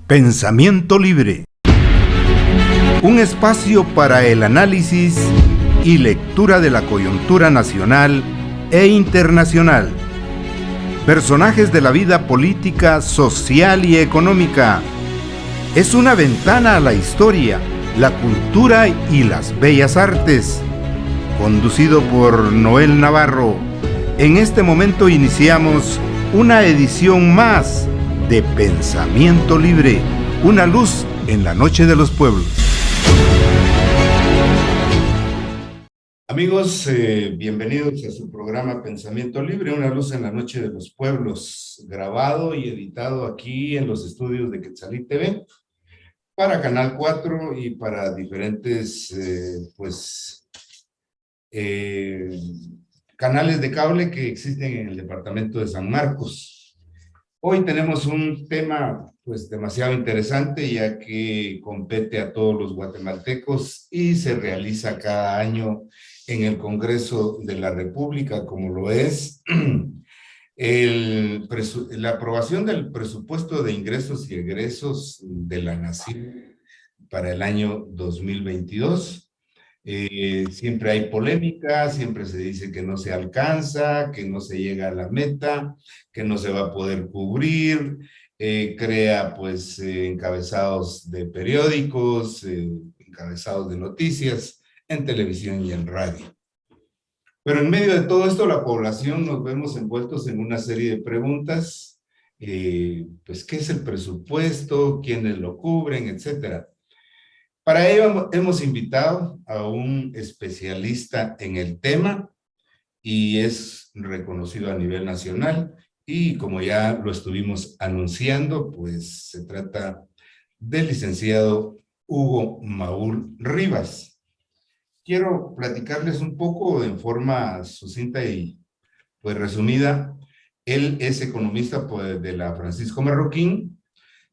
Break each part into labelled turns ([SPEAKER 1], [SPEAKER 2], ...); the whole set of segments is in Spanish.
[SPEAKER 1] Pensamiento Libre. Un espacio para el análisis y lectura de la coyuntura nacional e internacional. Personajes de la vida política, social y económica. Es una ventana a la historia, la cultura y las bellas artes. Conducido por Noel Navarro. En este momento iniciamos una edición más de Pensamiento Libre, una luz en la noche de los pueblos. Amigos, bienvenidos a su programa Pensamiento Libre, una luz en la noche de los pueblos, grabado y editado aquí en los estudios de Quetzalí TV, para Canal 4 y para diferentes, canales de cable que existen en el departamento de San Marcos. Hoy tenemos un tema pues demasiado interesante, ya que compete a todos los guatemaltecos y se realiza cada año en el Congreso de la República, como lo es la aprobación del presupuesto de ingresos y egresos de la Nación para el año 2022. Siempre hay polémica, siempre se dice que no se alcanza, que no se llega a la meta, que no se va a poder cubrir, crea pues encabezados de periódicos, encabezados de noticias en televisión y en radio. Pero en medio de todo esto, la población nos vemos envueltos en una serie de preguntas, pues ¿qué es el presupuesto? ¿Quiénes lo cubren? Etcétera. Para ello hemos invitado a un especialista en el tema y es reconocido a nivel nacional, y como ya lo estuvimos anunciando, pues se trata del licenciado Hugo Maúl Rivas. Quiero platicarles un poco en forma sucinta y pues resumida. Él es economista pues, de la Francisco Marroquín,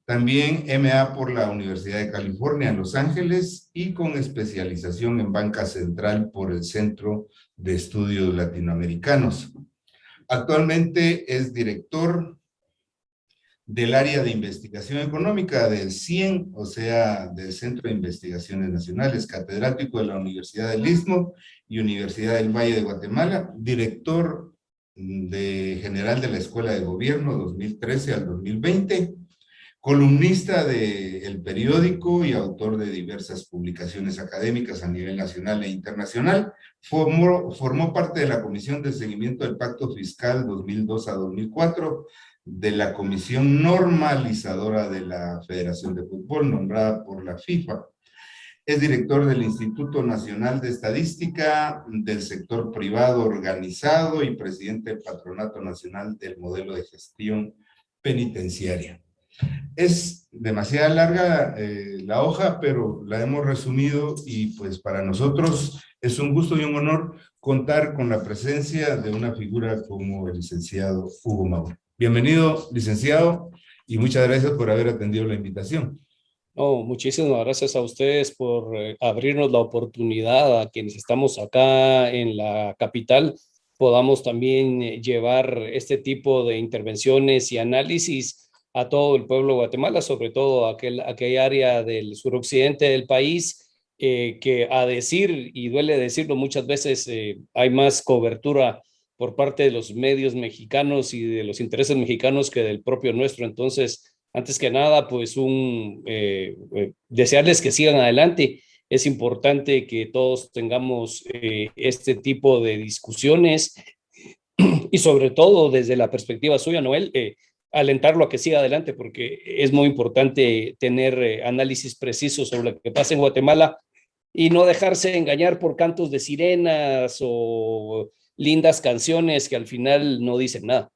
[SPEAKER 1] también MA por la Universidad de California en Los Ángeles y con especialización en banca central por el Centro de Estudios Latinoamericanos. Actualmente es director del área de investigación económica del CIEN, o sea, del Centro de Investigaciones Nacionales, catedrático de la Universidad del Istmo y Universidad del Valle de Guatemala, director general de la Escuela de Gobierno 2013 al 2020, columnista de El Periódico y autor de diversas publicaciones académicas a nivel nacional e internacional. Formó parte de la Comisión de Seguimiento del Pacto Fiscal 2002 a 2004, de la Comisión Normalizadora de la Federación de Fútbol, nombrada por la FIFA. Es director del Instituto Nacional de Estadística del Sector Privado Organizado y presidente del Patronato Nacional del Modelo de Gestión Penitenciaria. Es demasiado larga la hoja, pero la hemos resumido y pues para nosotros es un gusto y un honor contar con la presencia de una figura como el licenciado Hugo Maúl. Bienvenido, licenciado, y muchas gracias por haber atendido la invitación.
[SPEAKER 2] Muchísimas gracias a ustedes por abrirnos la oportunidad a quienes estamos acá en la capital, podamos también llevar este tipo de intervenciones y análisis a todo el pueblo de Guatemala, sobre todo aquella área del suroccidente del país, que a decir, y duele decirlo muchas veces, hay más cobertura por parte de los medios mexicanos y de los intereses mexicanos que del propio nuestro. Entonces, antes que nada, pues desearles que sigan adelante. Es importante que todos tengamos este tipo de discusiones y sobre todo desde la perspectiva suya, Noel, alentarlo a que siga adelante, porque es muy importante tener análisis precisos sobre lo que pasa en Guatemala y no dejarse engañar por cantos de sirenas o lindas canciones que al final no dicen nada.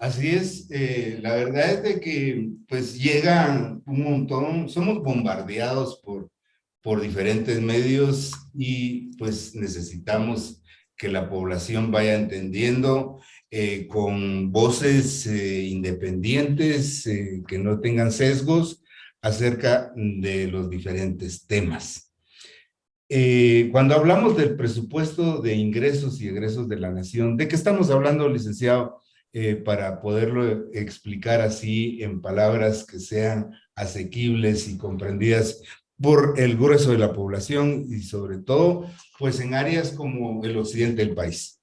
[SPEAKER 1] Así es, la verdad es de que pues llegan un montón, somos bombardeados por diferentes medios y pues necesitamos que la población vaya entendiendo con voces independientes, que no tengan sesgos acerca de los diferentes temas. Cuando hablamos del presupuesto de ingresos y egresos de la nación, ¿de qué estamos hablando, licenciado? Para poderlo explicar así en palabras que sean asequibles y comprendidas por el grueso de la población y sobre todo, pues en áreas como el occidente del país?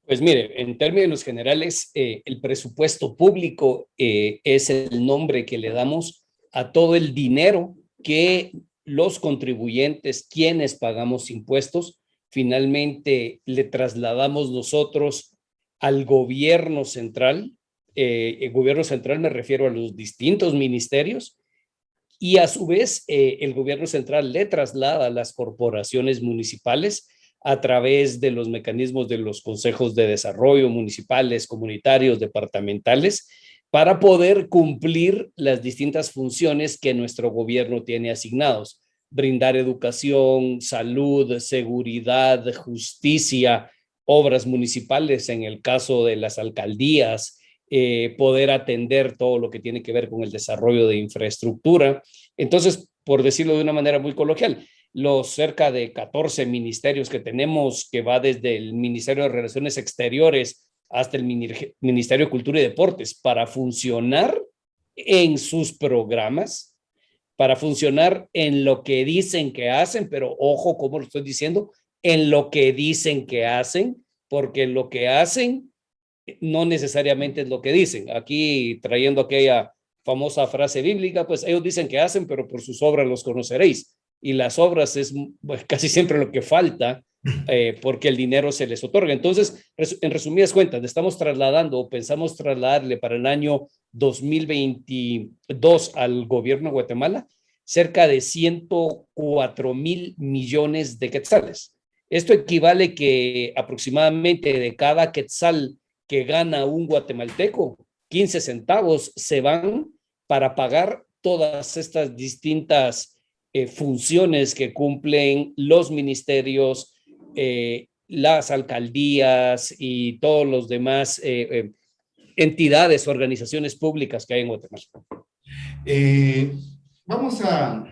[SPEAKER 2] Pues mire, en términos generales, el presupuesto público es el nombre que le damos a todo el dinero que los contribuyentes, quienes pagamos impuestos, finalmente le trasladamos nosotros al gobierno central. El gobierno central me refiero a los distintos ministerios y a su vez el gobierno central le traslada a las corporaciones municipales a través de los mecanismos de los consejos de desarrollo municipales, comunitarios, departamentales, para poder cumplir las distintas funciones que nuestro gobierno tiene asignados: brindar educación, salud, seguridad, justicia, obras municipales en el caso de las alcaldías, poder atender todo lo que tiene que ver con el desarrollo de infraestructura. Entonces, por decirlo de una manera muy coloquial, los cerca de 14 ministerios que tenemos, que va desde el Ministerio de Relaciones Exteriores hasta el Ministerio de Cultura y Deportes, para funcionar en sus programas, para funcionar en lo que dicen que hacen, pero ojo, ¿cómo lo estoy diciendo? En lo que dicen que hacen, porque lo que hacen no necesariamente es lo que dicen. Aquí, trayendo aquella famosa frase bíblica, pues ellos dicen que hacen, pero por sus obras los conoceréis. Y las obras es pues, casi siempre lo que falta, porque el dinero se les otorga. Entonces, en resumidas cuentas, estamos trasladando o pensamos trasladarle para el año 2022 al gobierno de Guatemala cerca de 104,000 millones de quetzales. Esto equivale que aproximadamente de cada quetzal que gana un guatemalteco, 15 centavos se van para pagar todas estas distintas funciones que cumplen los ministerios, las alcaldías y todos los demás entidades, organizaciones públicas que hay en Guatemala.
[SPEAKER 1] Vamos a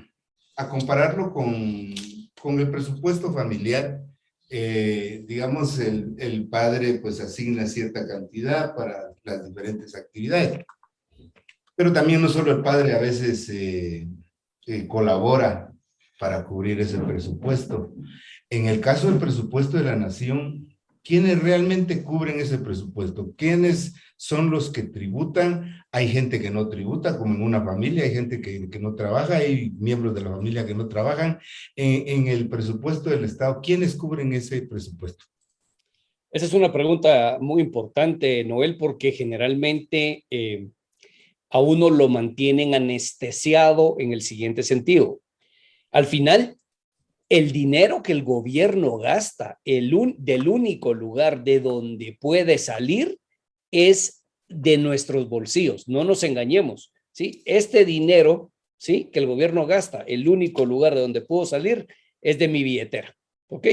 [SPEAKER 1] compararlo con el presupuesto familiar. Digamos, el padre pues asigna cierta cantidad para las diferentes actividades. Pero también no solo el padre a veces colabora para cubrir ese presupuesto. En el caso del presupuesto de la nación, ¿quiénes realmente cubren ese presupuesto? ¿Quiénes son los que tributan? Hay gente que no tributa, como en una familia, hay gente que no trabaja, hay miembros de la familia que no trabajan. En el presupuesto del Estado, ¿quiénes cubren ese presupuesto?
[SPEAKER 2] Esa es una pregunta muy importante, Noel, porque generalmente a uno lo mantienen anestesiado en el siguiente sentido. Al final, el dinero que el gobierno gasta, del único lugar de donde puede salir es de nuestros bolsillos. No nos engañemos, ¿sí? Este dinero, ¿sí?, que el gobierno gasta, el único lugar de donde puedo salir es de mi billetera, ¿ok?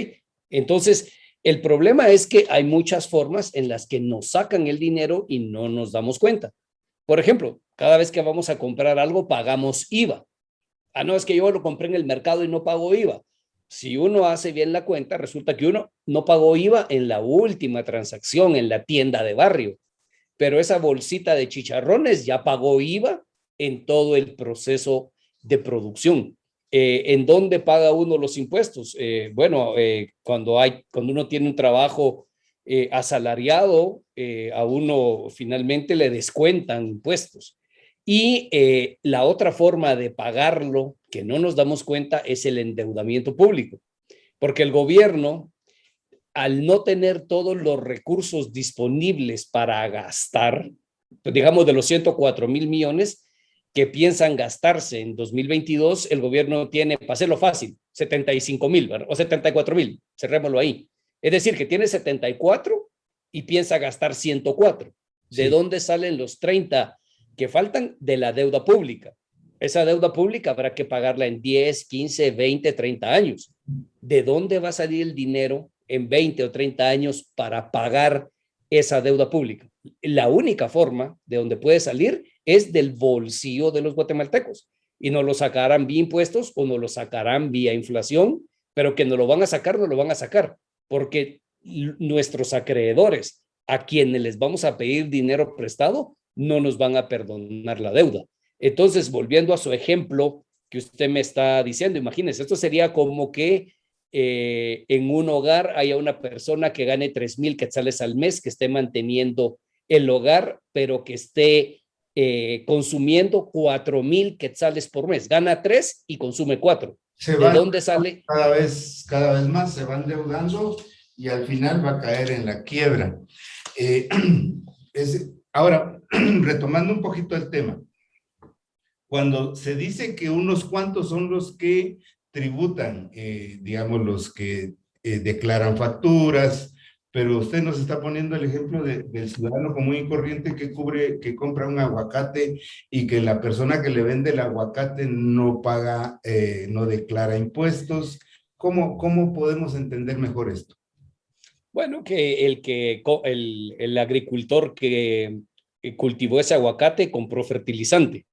[SPEAKER 2] Entonces, el problema es que hay muchas formas en las que nos sacan el dinero y no nos damos cuenta. Por ejemplo, cada vez que vamos a comprar algo, pagamos IVA. Ah, no, es que yo lo compré en el mercado y no pago IVA. Si uno hace bien la cuenta, resulta que uno no pagó IVA en la última transacción en la tienda de barrio, pero esa bolsita de chicharrones ya pagó IVA en todo el proceso de producción. ¿En dónde paga uno los impuestos? Cuando uno tiene un trabajo asalariado, a uno finalmente le descuentan impuestos. Y la otra forma de pagarlo, que no nos damos cuenta, es el endeudamiento público, porque el gobierno, al no tener todos los recursos disponibles para gastar, pues digamos de los 104,000 millones que piensan gastarse en 2022, el gobierno tiene, para hacerlo fácil, 75,000 o 74,000, cerrémoslo ahí. Es decir, que tiene 74 y piensa gastar 104. ¿De dónde salen los 30 que faltan? De la deuda pública? Esa deuda pública habrá que pagarla en 10, 15, 20, 30 años. ¿De dónde va a salir el dinero en 20 o 30 años para pagar esa deuda pública? La única forma de donde puede salir es del bolsillo de los guatemaltecos, y no lo sacarán vía impuestos o no lo sacarán vía inflación, pero que no lo van a sacar, no lo van a sacar, porque nuestros acreedores, a quienes les vamos a pedir dinero prestado, no nos van a perdonar la deuda. Entonces, volviendo a su ejemplo que usted me está diciendo, imagínense, esto sería como que en un hogar haya una persona que gane 3,000 quetzales al mes, que esté manteniendo el hogar, pero que esté consumiendo 4,000 quetzales por mes. Gana 3 y consume 4.
[SPEAKER 1] Se
[SPEAKER 2] ¿De
[SPEAKER 1] va
[SPEAKER 2] dónde sale?
[SPEAKER 1] cada vez más, se van endeudando y al final va a caer en la quiebra. Eh, ahora, retomando un poquito el tema, cuando se dice que unos cuantos son los que tributan, digamos, los que declaran facturas, pero usted nos está poniendo el ejemplo del ciudadano común y corriente que compra un aguacate y que la persona que le vende el aguacate no paga, no declara impuestos. ¿Cómo podemos entender mejor esto?
[SPEAKER 2] Bueno, que el agricultor que cultivó ese aguacate compró fertilizante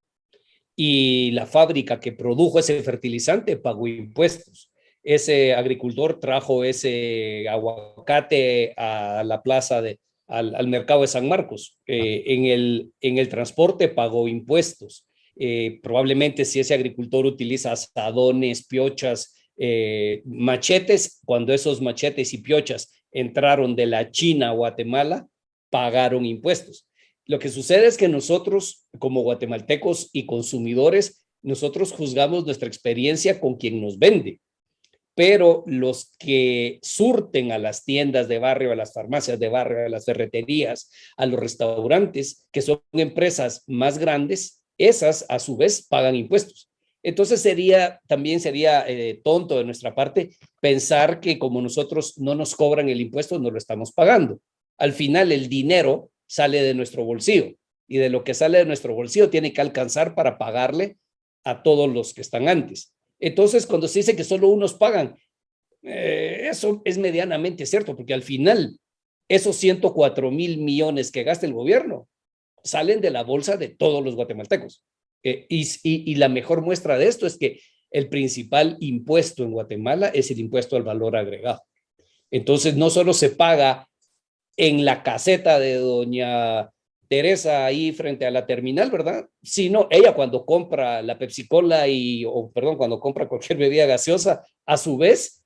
[SPEAKER 2] y la fábrica que produjo ese fertilizante pagó impuestos. Ese agricultor trajo ese aguacate a la plaza al mercado de San Marcos. En el transporte pagó impuestos. Probablemente si ese agricultor utiliza asadones, piochas, machetes, cuando esos machetes y piochas entraron de la China a Guatemala, pagaron impuestos. Lo que sucede es que nosotros, como guatemaltecos y consumidores, nosotros juzgamos nuestra experiencia con quien nos vende, pero los que surten a las tiendas de barrio, a las farmacias de barrio, a las ferreterías, a los restaurantes, que son empresas más grandes, esas a su vez pagan impuestos. Entonces también sería tonto de nuestra parte pensar que como nosotros no nos cobran el impuesto, no lo estamos pagando. Al final el dinero sale de nuestro bolsillo y de lo que sale de nuestro bolsillo tiene que alcanzar para pagarle a todos los que están antes. Entonces, cuando se dice que solo unos pagan, eso es medianamente cierto, porque al final esos 104,000 millones que gasta el gobierno salen de la bolsa de todos los guatemaltecos. Y la mejor muestra de esto es que el principal impuesto en Guatemala es el impuesto al valor agregado. Entonces, no solo se paga en la caseta de doña Teresa ahí frente a la terminal, ¿verdad? Sino ella cuando compra la Pepsi Cola cuando compra cualquier bebida gaseosa, a su vez,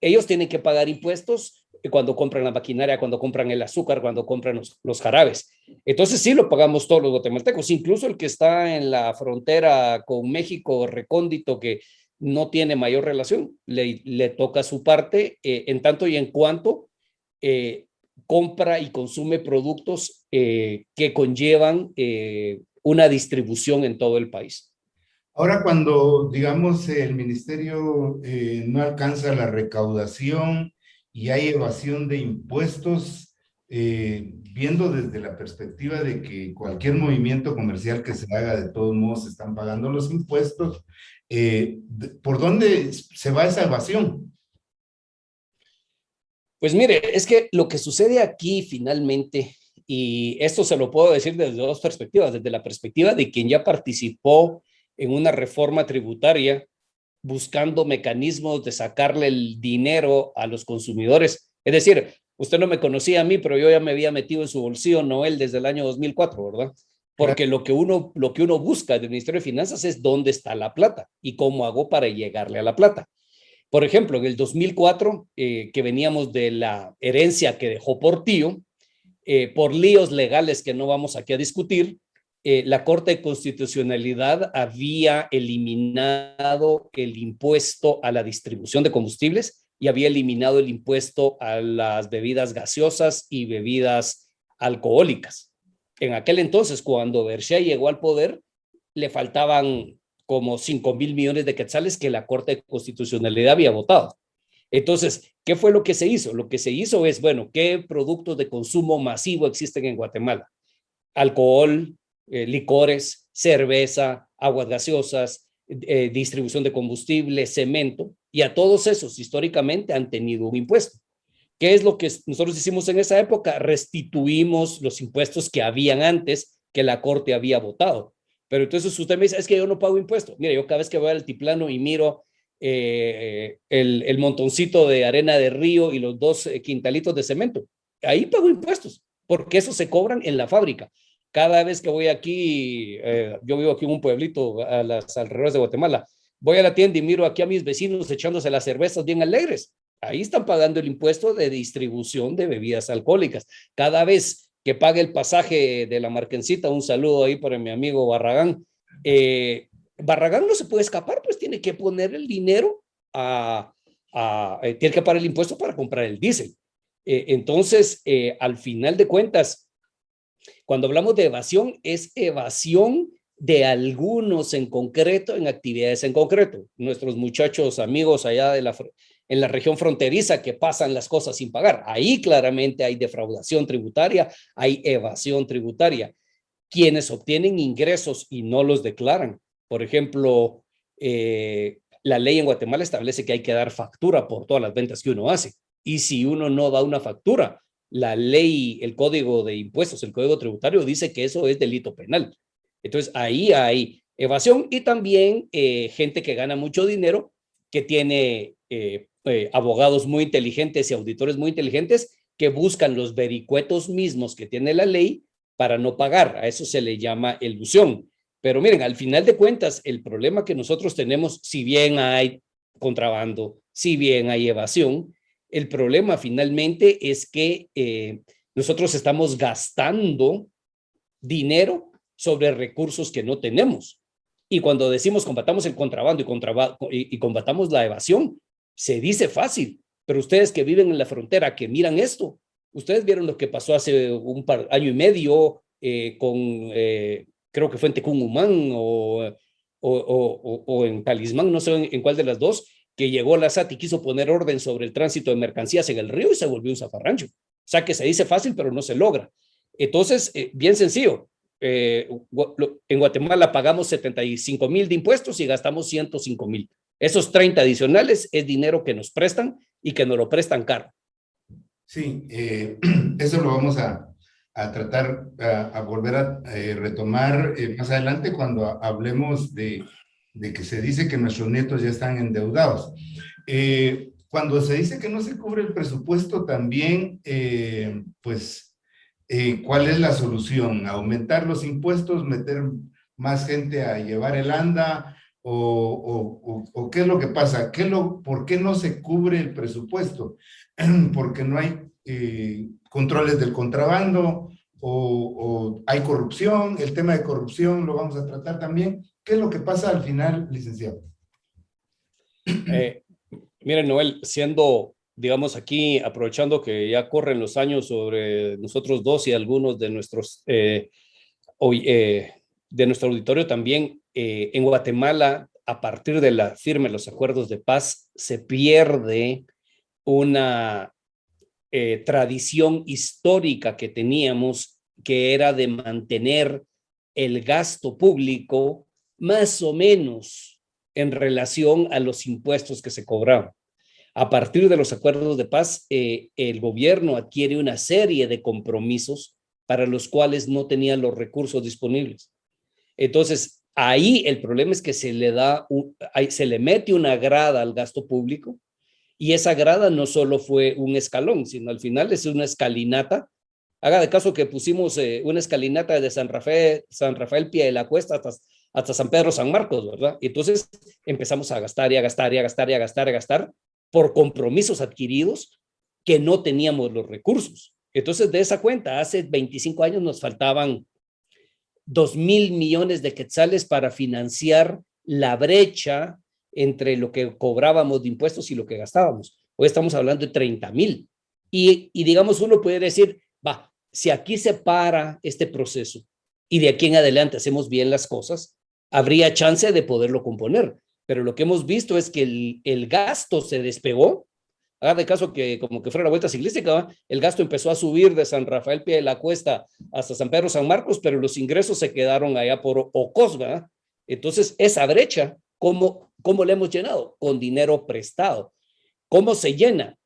[SPEAKER 2] ellos tienen que pagar impuestos cuando compran la maquinaria, cuando compran el azúcar, cuando compran los jarabes. Entonces sí lo pagamos todos los guatemaltecos, incluso el que está en la frontera con México recóndito que no tiene mayor relación, le toca su parte en tanto y en cuanto compra y consume productos que conllevan una distribución en todo el país.
[SPEAKER 1] Ahora, cuando, digamos, el ministerio no alcanza la recaudación y hay evasión de impuestos, viendo desde la perspectiva de que cualquier movimiento comercial que se haga, de todos modos, se están pagando los impuestos, ¿por dónde se va esa evasión?
[SPEAKER 2] Pues mire, es que lo que sucede aquí finalmente, y esto se lo puedo decir desde dos perspectivas, desde la perspectiva de quien ya participó en una reforma tributaria buscando mecanismos de sacarle el dinero a los consumidores. Es decir, usted no me conocía a mí, pero yo ya me había metido en su bolsillo, Noel, desde el año 2004, ¿verdad? Porque lo que uno busca del Ministerio de Finanzas es dónde está la plata y cómo hago para llegarle a la plata. Por ejemplo, en el 2004, que veníamos de la herencia que dejó Portillo, por líos legales que no vamos aquí a discutir, la Corte de Constitucionalidad había eliminado el impuesto a la distribución de combustibles y había eliminado el impuesto a las bebidas gaseosas y bebidas alcohólicas. En aquel entonces, cuando Berchea llegó al poder, le faltaban como 5,000 millones de quetzales que la Corte de Constitucionalidad había votado. Entonces, ¿qué fue lo que se hizo? Lo que se hizo es, bueno, ¿qué productos de consumo masivo existen en Guatemala? Alcohol, licores, cerveza, aguas gaseosas, distribución de combustible, cemento, y a todos esos históricamente han tenido un impuesto. ¿Qué es lo que nosotros hicimos en esa época? Restituimos los impuestos que habían antes que la Corte había votado. Pero entonces usted me dice, es que yo no pago impuestos. Mira, yo cada vez que voy al altiplano y miro el montoncito de arena de río y los 2 quintalitos de cemento, ahí pago impuestos, porque esos se cobran en la fábrica. Cada vez que voy aquí, yo vivo aquí en un pueblito a las alrededores de Guatemala, voy a la tienda y miro aquí a mis vecinos echándose las cervezas bien alegres. Ahí están pagando el impuesto de distribución de bebidas alcohólicas. Cada vez que pague el pasaje de la Marquencita, un saludo ahí para mi amigo Barragán, Barragán no se puede escapar, pues tiene que poner el dinero tiene que pagar el impuesto para comprar el diésel. Entonces, al final de cuentas, cuando hablamos de evasión, es evasión de algunos en concreto, en actividades en concreto. Nuestros muchachos amigos allá en la región fronteriza que pasan las cosas sin pagar. Ahí claramente hay defraudación tributaria, hay evasión tributaria. Quienes obtienen ingresos y no los declaran. Por ejemplo, la ley en Guatemala establece que hay que dar factura por todas las ventas que uno hace. Y si uno no da una factura, la ley, el código de impuestos, el código tributario dice que eso es delito penal. Entonces ahí hay evasión y también gente que gana mucho dinero, que tiene abogados muy inteligentes y auditores muy inteligentes que buscan los vericuetos mismos que tiene la ley para no pagar. A eso se le llama elusión. Pero miren, al final de cuentas, el problema que nosotros tenemos, si bien hay contrabando, si bien hay evasión, el problema finalmente es que nosotros estamos gastando dinero sobre recursos que no tenemos. Y cuando decimos combatamos el contrabando y combatamos la evasión, se dice fácil, pero ustedes que viven en la frontera, que miran esto, ustedes vieron lo que pasó hace año y medio creo que fue en Tecumumán o en Talismán, no sé en cuál de las dos, que llegó la SAT y quiso poner orden sobre el tránsito de mercancías en el río y se volvió un zafarrancho. O sea que se dice fácil, pero no se logra. Entonces, bien sencillo. En Guatemala pagamos 75,000 de impuestos y gastamos 105,000. Esos 30 adicionales es dinero que nos prestan y que nos lo prestan caro.
[SPEAKER 1] Sí, eso lo vamos a tratar, a volver a retomar más adelante cuando hablemos de que se dice que nuestros nietos ya están endeudados. Cuando se dice que no se cubre el presupuesto también, pues, ¿cuál es la solución? ¿Aumentar los impuestos, meter más gente a llevar el anda? ¿O qué es lo que pasa? ¿Por qué no se cubre el presupuesto? Porque no hay controles del contrabando o hay corrupción. El tema de corrupción lo vamos a tratar también. ¿Qué es lo que pasa al final, licenciado?
[SPEAKER 2] Miren, Noel, digamos aquí, aprovechando que ya corren los años sobre nosotros dos y algunos de de nuestro auditorio también, en Guatemala, a partir de la firma de los acuerdos de paz, se pierde una tradición histórica que teníamos, que era de mantener el gasto público más o menos en relación a los impuestos que se cobraban. A partir de los acuerdos de paz, el gobierno adquiere una serie de compromisos para los cuales no tenía los recursos disponibles. Entonces, ahí el problema es que se le mete una grada al gasto público y esa grada no solo fue un escalón, sino al final es una escalinata. Haga de caso que pusimos una escalinata de San Rafael Pie de la Cuesta hasta San Pedro San Marcos, ¿verdad? Entonces empezamos a gastar y a gastar y a gastar y a gastar y a gastar por compromisos adquiridos que no teníamos los recursos. Entonces, de esa cuenta, hace 25 años nos faltaban 2,000 millones de quetzales para financiar la brecha entre lo que cobrábamos de impuestos y lo que gastábamos. Hoy estamos hablando de 30,000. Y digamos, uno puede decir, va, si aquí se para este proceso y de aquí en adelante hacemos bien las cosas, habría chance de poderlo componer. Pero lo que hemos visto es que el gasto se despegó. Haga de caso que como que fuera la vuelta ciclística, el gasto empezó a subir de San Rafael Pie de la Cuesta hasta San Pedro San Marcos, pero los ingresos se quedaron allá por Ocos, ¿verdad? Entonces, esa brecha, ¿cómo la hemos llenado? Con dinero prestado. ¿Cómo se llena?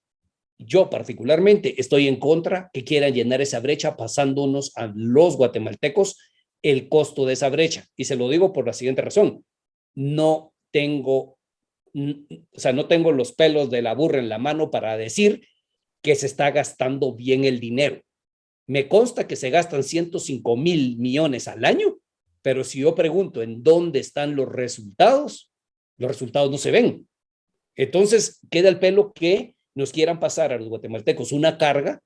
[SPEAKER 2] Yo particularmente estoy en contra que quieran llenar esa brecha pasándonos a los guatemaltecos el costo de esa brecha. Y se lo digo por la siguiente razón. No tengo los pelos de la burra en la mano para decir que se está gastando bien el dinero. Me consta que se gastan 105,000 millones al año, pero si yo pregunto en dónde están los resultados no se ven. Entonces, queda el pelo que nos quieran pasar a los guatemaltecos una carga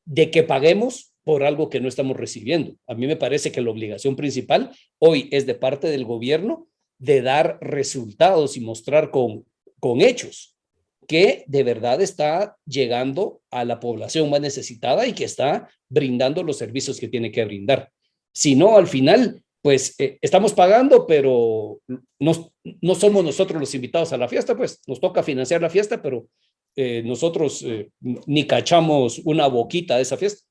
[SPEAKER 2] de que paguemos por algo que no estamos recibiendo. A mí me parece que la obligación principal hoy es de parte del gobierno de dar resultados y mostrar con hechos que de verdad está llegando a la población más necesitada y que está brindando los servicios que tiene que brindar. Si no, al final, pues estamos pagando, pero no somos nosotros los invitados a la fiesta, pues nos toca financiar la fiesta, pero nosotros ni cachamos una boquita de esa fiesta.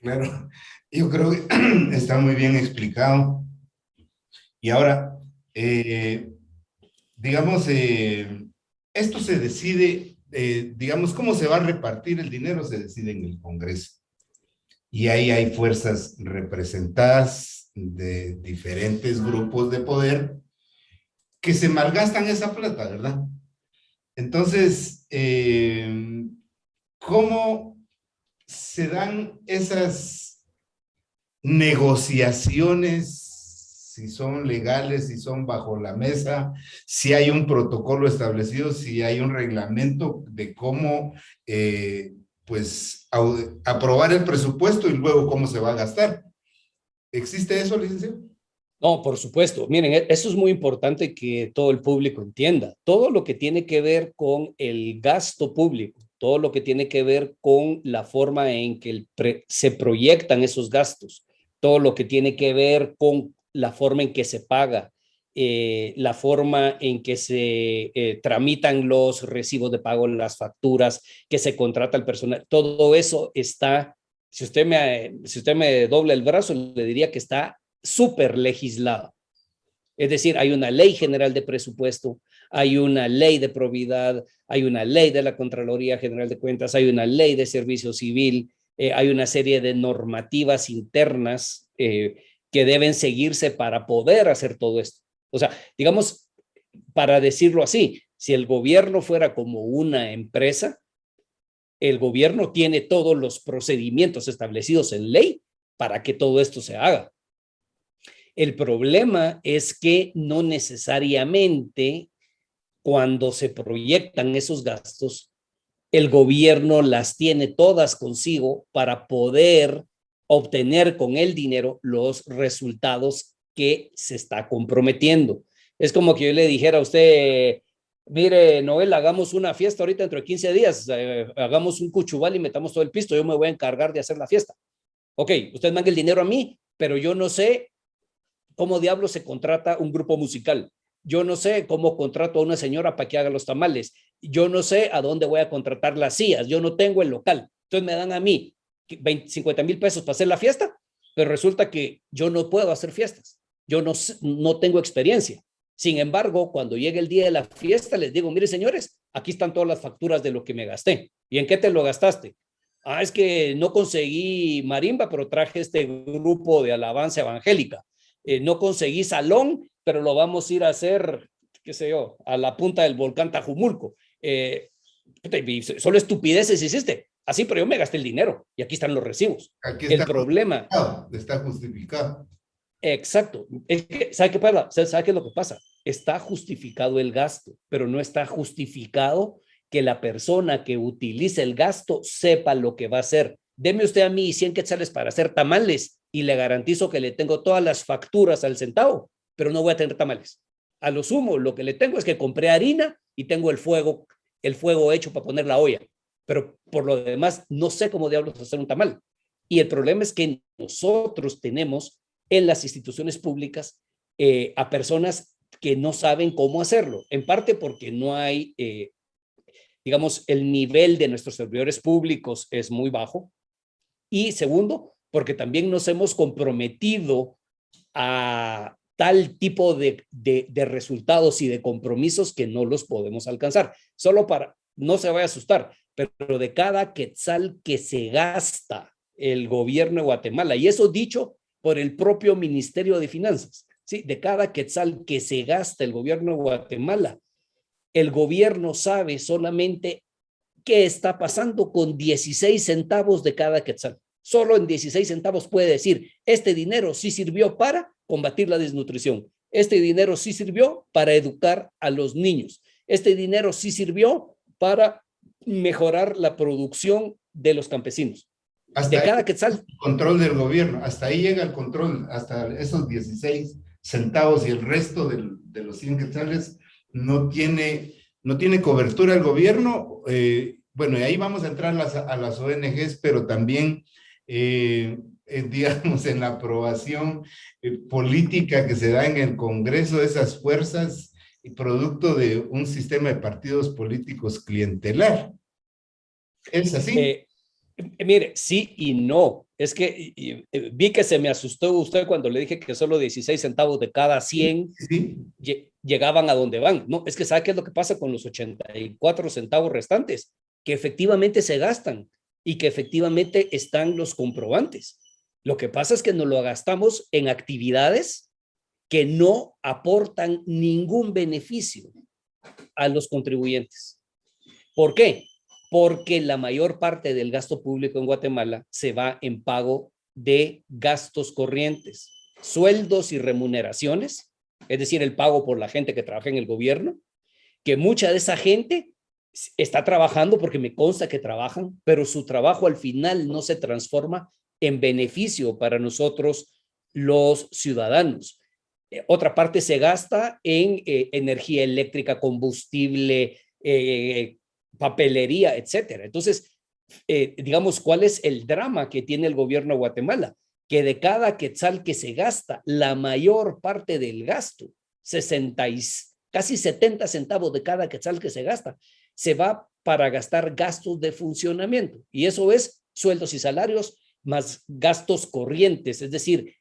[SPEAKER 1] Claro, yo creo que está muy bien explicado. Y ahora, digamos, esto se decide, digamos, cómo se va a repartir el dinero se decide en el Congreso. Y ahí hay fuerzas representadas de diferentes grupos de poder que se malgastan esa plata, ¿verdad? Entonces, ¿cómo se dan esas negociaciones? Si son legales, si son bajo la mesa, si hay un protocolo establecido, si hay un reglamento de cómo, pues, aprobar el presupuesto y luego cómo se va a gastar. ¿Existe eso, licenciado?
[SPEAKER 2] No, por supuesto. Miren, eso es muy importante que todo el público entienda. Todo lo que tiene que ver con el gasto público, todo lo que tiene que ver con la forma en que se proyectan esos gastos, todo lo que tiene que ver con la forma en que se paga, la forma en que se tramitan los recibos de pago, las facturas, que se contrata el personal, todo eso está, si usted me dobla el brazo, le diría que está súper legislado. Es decir, hay una ley general de presupuesto, hay una ley de probidad, hay una ley de la Contraloría General de Cuentas, hay una ley de servicio civil, hay una serie de normativas internas que deben seguirse para poder hacer todo esto. O sea, digamos, para decirlo así, si el gobierno fuera como una empresa, el gobierno tiene todos los procedimientos establecidos en ley para que todo esto se haga. El problema es que no necesariamente cuando se proyectan esos gastos, el gobierno las tiene todas consigo para poder obtener con el dinero los resultados que se está comprometiendo. Es como que yo le dijera a usted, mire, Noel, hagamos una fiesta ahorita dentro de 15 días, hagamos un cuchubal y metamos todo el pisto, yo me voy a encargar de hacer la fiesta. Ok, usted manda el dinero a mí, pero yo no sé cómo diablos se contrata un grupo musical. Yo no sé cómo contrato a una señora para que haga los tamales. Yo no sé a dónde voy a contratar las sillas. Yo no tengo el local. Entonces me dan a mí 50,000 pesos para hacer la fiesta, pero resulta que yo no puedo hacer fiestas. Yo no tengo experiencia. Sin embargo, cuando llegue el día de la fiesta, les digo, mire señores, aquí están todas las facturas de lo que me gasté. ¿Y en qué te lo gastaste? Ah, es que no conseguí marimba, pero traje este grupo de alabanza evangélica. No conseguí salón, pero lo vamos a ir a hacer, qué sé yo, a la punta del volcán Tajumulco. Solo estupideces hiciste. Así, pero yo me gasté el dinero y aquí están los recibos.
[SPEAKER 1] Aquí está
[SPEAKER 2] el problema.
[SPEAKER 1] Está justificado.
[SPEAKER 2] Exacto. Es que, ¿sabe qué pasa? ¿Sabe qué es lo que pasa? Está justificado el gasto, pero no está justificado que la persona que utilice el gasto sepa lo que va a hacer. Deme usted a mí 100 quetzales para hacer tamales y le garantizo que le tengo todas las facturas al centavo, pero no voy a tener tamales. A lo sumo, lo que le tengo es que compré harina y tengo el fuego hecho para poner la olla, pero por lo demás no sé cómo diablos hacer un tamal. Y el problema es que nosotros tenemos en las instituciones públicas a personas que no saben cómo hacerlo, en parte porque no hay, digamos, el nivel de nuestros servidores públicos es muy bajo, y segundo, porque también nos hemos comprometido a tal tipo de resultados y de compromisos que no los podemos alcanzar. Solo para, no se vaya a asustar, pero de cada quetzal que se gasta el gobierno de Guatemala, y eso dicho por el propio Ministerio de Finanzas, ¿sí? De cada quetzal que se gasta el gobierno de Guatemala, el gobierno sabe solamente qué está pasando con 16 centavos de cada quetzal. solo en 16 centavos puede decir, este dinero sí sirvió para combatir la desnutrición, este dinero sí sirvió para educar a los niños, este dinero sí sirvió para mejorar la producción de los campesinos.
[SPEAKER 1] Hasta
[SPEAKER 2] De
[SPEAKER 1] ahí
[SPEAKER 2] cada quetzal.
[SPEAKER 1] el control del gobierno, hasta ahí llega el control, hasta esos 16 centavos y el resto de los 100 quetzales no tiene cobertura el gobierno. Bueno, y ahí vamos a entrar a las ONGs, pero también, digamos, en la aprobación política que se da en el Congreso, esas fuerzas y producto de un sistema de partidos políticos clientelar. ¿Es así?
[SPEAKER 2] Mire, sí y no. Es que vi que se me asustó usted cuando le dije que solo 16 centavos de cada 100
[SPEAKER 1] Sí.
[SPEAKER 2] llegaban a donde van. No, es que ¿sabe qué es lo que pasa con los 84 centavos restantes? Que efectivamente se gastan y que efectivamente están los comprobantes. Lo que pasa es que nos lo gastamos en actividades que no aportan ningún beneficio a los contribuyentes. ¿Por qué? Porque la mayor parte del gasto público en Guatemala se va en pago de gastos corrientes, sueldos y remuneraciones, es decir, el pago por la gente que trabaja en el gobierno, que mucha de esa gente está trabajando porque me consta que trabajan, pero su trabajo al final no se transforma en beneficio para nosotros los ciudadanos. Otra parte se gasta en energía eléctrica, combustible, papelería, etcétera. Entonces, digamos, ¿cuál es el drama que tiene el gobierno de Guatemala? Que de cada quetzal que se gasta, la mayor parte del gasto, casi 70 centavos de cada quetzal que se gasta, se va para gastar gastos de funcionamiento. Y eso es sueldos y salarios más gastos corrientes, es decir,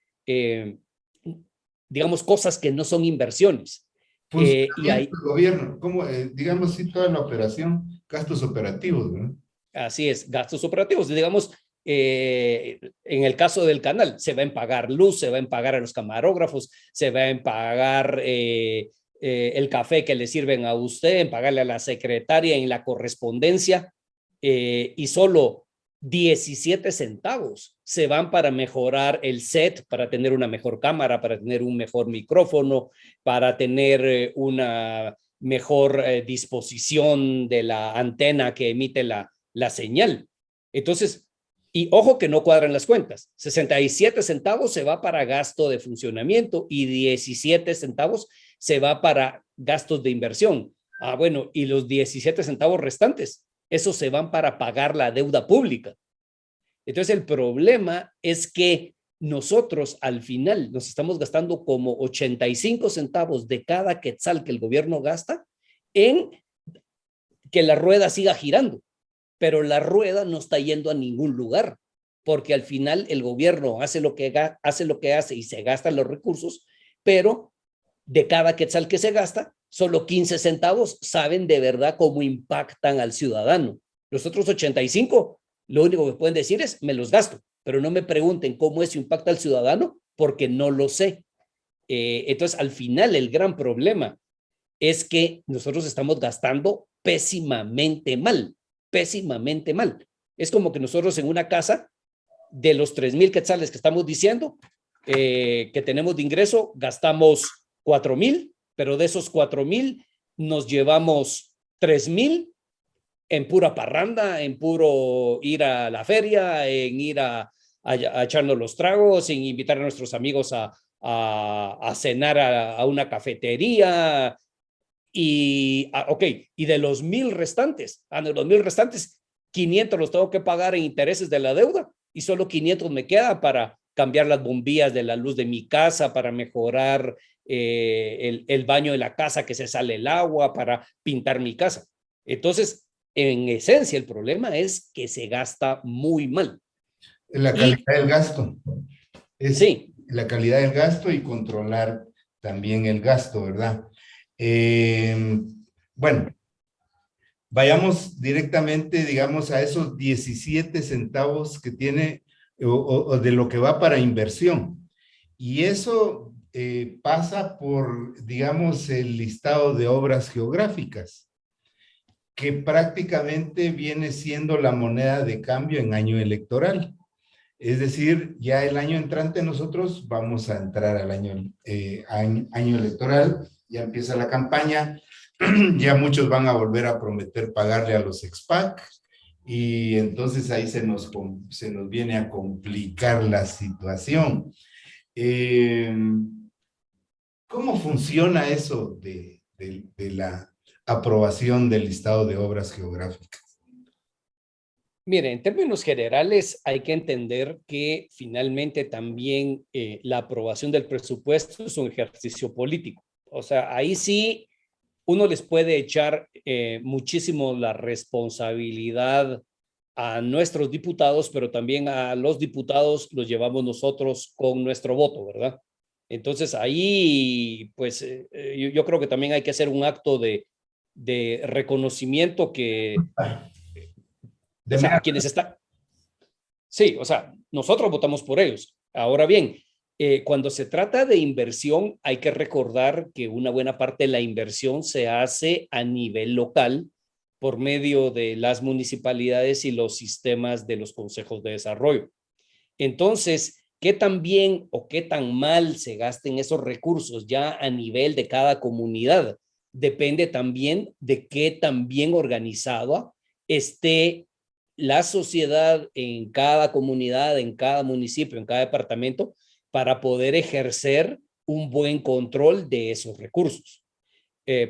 [SPEAKER 2] digamos, cosas que no son inversiones.
[SPEAKER 1] Funcionamiento del gobierno, como, digamos, sí, toda la operación, gastos operativos, ¿no?
[SPEAKER 2] Así es, gastos operativos. Digamos, en el caso del canal, se va a pagar luz, se va a pagar a los camarógrafos, se va a pagar el café que le sirven a usted, en pagarle a la secretaria en la correspondencia, y solo 17 centavos se van para mejorar el set, para tener una mejor cámara, para tener un mejor micrófono, para tener una mejor disposición de la antena que emite la señal. Entonces, y ojo que no cuadran las cuentas, 67 centavos se va para gasto de funcionamiento y 17 centavos se va para gastos de inversión. Ah, bueno, y los 17 centavos restantes, esos se van para pagar la deuda pública. Entonces, el problema es que nosotros al final nos estamos gastando como 85 centavos de cada quetzal que el gobierno gasta en que la rueda siga girando, pero la rueda no está yendo a ningún lugar, porque al final el gobierno hace lo que hace y se gastan los recursos, pero de cada quetzal que se gasta, solo 15 centavos saben de verdad cómo impactan al ciudadano. Los otros 85, lo único que pueden decir es, me los gasto, pero no me pregunten cómo eso impacta al ciudadano, porque no lo sé. Entonces, al final, el gran problema es que nosotros estamos gastando pésimamente mal, pésimamente mal. Es como que nosotros en una casa, de los 3,000 quetzales que estamos diciendo, que tenemos de ingreso, gastamos 4,000, pero de esos 4,000 nos llevamos 3,000 en pura parranda, en puro ir a la feria, en ir a echarnos los tragos, en invitar a nuestros amigos a cenar a una cafetería. Y, ok, y de los 1,000 restantes, de los 1,000 restantes, 500 los tengo que pagar en intereses de la deuda y solo 500 me queda para cambiar las bombillas de la luz de mi casa, para mejorar el baño de la casa que se sale el agua, para pintar mi casa. Entonces, en esencia, el problema es que se gasta muy mal.
[SPEAKER 1] La calidad del gasto.
[SPEAKER 2] Sí.
[SPEAKER 1] La calidad del gasto y controlar también el gasto, ¿verdad? Bueno, vayamos directamente, digamos, a esos 17 centavos que tiene o de lo que va para inversión. Y eso pasa por, digamos, el listado de obras geográficas, que prácticamente viene siendo la moneda de cambio en año electoral. Es decir, ya el año entrante nosotros vamos a entrar al año electoral, ya empieza la campaña, ya muchos van a volver a prometer pagarle a los expac, y entonces ahí se nos viene a complicar la situación. Eh, ¿Cómo funciona eso de la aprobación del listado de obras geográficas?
[SPEAKER 2] Mire, en términos generales hay que entender que finalmente también la aprobación del presupuesto es un ejercicio político. O sea, ahí sí uno les puede echar muchísimo la responsabilidad a nuestros diputados, pero también a los diputados los llevamos nosotros con nuestro voto, ¿verdad? Entonces ahí, pues yo creo que también hay que hacer un acto de reconocimiento que,
[SPEAKER 1] De
[SPEAKER 2] o sea,
[SPEAKER 1] mera-
[SPEAKER 2] a quienes están, sí, o sea, nosotros votamos por ellos. Ahora bien, cuando se trata de inversión, hay que recordar que una buena parte de la inversión se hace a nivel local por medio de las municipalidades y los sistemas de los consejos de desarrollo. Entonces, ¿qué tan bien o qué tan mal se gasten esos recursos ya a nivel de cada comunidad? Depende también de qué tan bien organizada esté la sociedad en cada comunidad, en cada municipio, en cada departamento, para poder ejercer un buen control de esos recursos.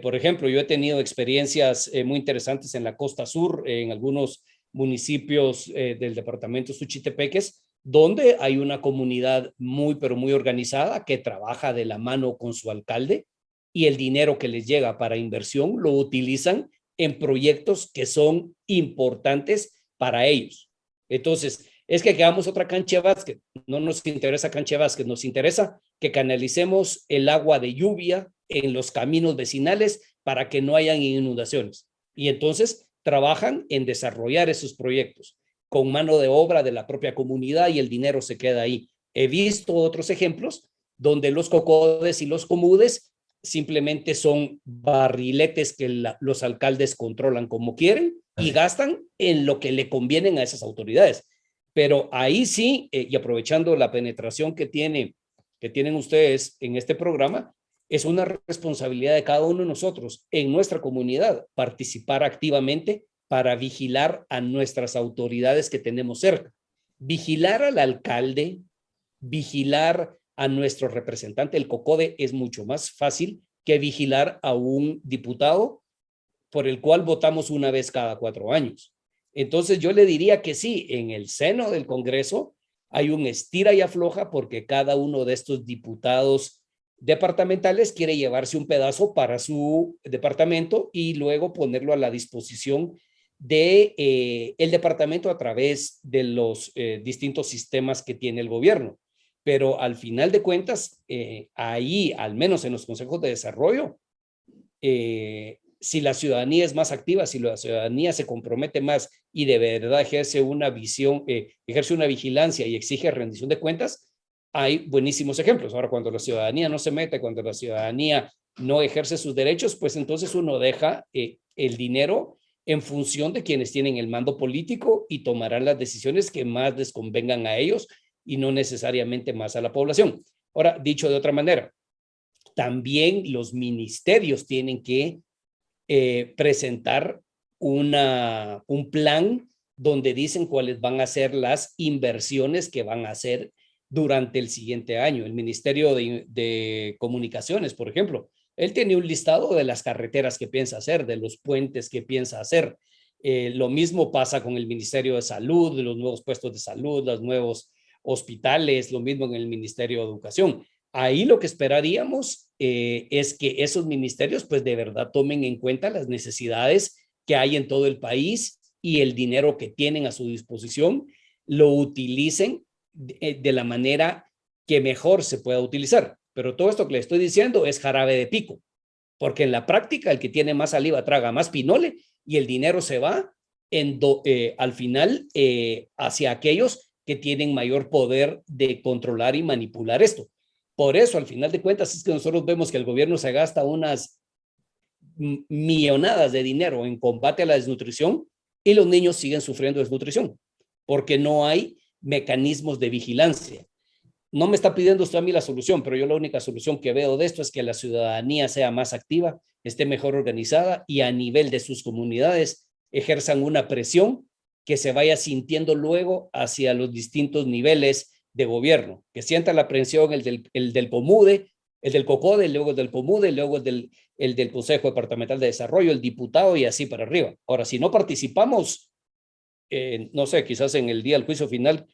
[SPEAKER 2] Por ejemplo, yo he tenido experiencias muy interesantes en la costa sur, en algunos municipios del departamento Suchitepeques, donde hay una comunidad muy, pero muy organizada que trabaja de la mano con su alcalde y el dinero que les llega para inversión lo utilizan en proyectos que son importantes para ellos. Entonces, es que hagamos otra cancha de básquet. No nos interesa cancha de básquet, nos interesa que canalicemos el agua de lluvia en los caminos vecinales para que no hayan inundaciones. Y entonces trabajan en desarrollar esos proyectos con mano de obra de la propia comunidad y el dinero se queda ahí. He visto otros ejemplos donde los cocodes y los comudes simplemente son barriletes que los alcaldes controlan como quieren y gastan en lo que le convienen a esas autoridades. Pero ahí sí, y aprovechando la penetración que tienen ustedes en este programa, es una responsabilidad de cada uno de nosotros en nuestra comunidad participar activamente para vigilar a nuestras autoridades que tenemos cerca. Vigilar al alcalde, vigilar a nuestro representante, el COCODE, es mucho más fácil que vigilar a un diputado por el cual votamos una vez cada 4 años. Entonces yo le diría que sí, en el seno del Congreso hay un estira y afloja porque cada uno de estos diputados departamentales quiere llevarse un pedazo para su departamento y luego ponerlo a la disposición de el departamento a través de los distintos sistemas que tiene el gobierno. Pero al final de cuentas, ahí, al menos en los consejos de desarrollo, si la ciudadanía es más activa, si la ciudadanía se compromete más y de verdad ejerce una visión, ejerce una vigilancia y exige rendición de cuentas, hay buenísimos ejemplos. Ahora, cuando la ciudadanía no se mete, cuando la ciudadanía no ejerce sus derechos, pues entonces uno deja el dinero en función de quienes tienen el mando político y tomarán las decisiones que más les convengan a ellos y no necesariamente más a la población. Ahora, dicho de otra manera, también los ministerios tienen que presentar un plan donde dicen cuáles van a ser las inversiones que van a hacer durante el siguiente año. El Ministerio de Comunicaciones, por ejemplo, él tiene un listado de las carreteras que piensa hacer, de los puentes que piensa hacer. Lo mismo pasa con el Ministerio de Salud, de los nuevos puestos de salud, los nuevos hospitales, lo mismo en el Ministerio de Educación. Ahí lo que esperaríamos es que esos ministerios pues de verdad tomen en cuenta las necesidades que hay en todo el país y el dinero que tienen a su disposición lo utilicen de la manera que mejor se pueda utilizar. Pero todo esto que le estoy diciendo es jarabe de pico, porque en la práctica el que tiene más saliva traga más pinole y el dinero se va al final hacia aquellos que tienen mayor poder de controlar y manipular esto. Por eso, al final de cuentas, es que nosotros vemos que el gobierno se gasta unas millonadas de dinero en combate a la desnutrición y los niños siguen sufriendo desnutrición, porque no hay mecanismos de vigilancia. No me está pidiendo usted a mí la solución, pero yo la única solución que veo de esto es que la ciudadanía sea más activa, esté mejor organizada y a nivel de sus comunidades ejerzan una presión que se vaya sintiendo luego hacia los distintos niveles de gobierno, que sienta la presión el del COMUDE, el del COCODE, luego el del COMUDE, luego el del Consejo Departamental de Desarrollo, el diputado y así para arriba. Ahora, si no participamos, no sé, quizás en el día del juicio final,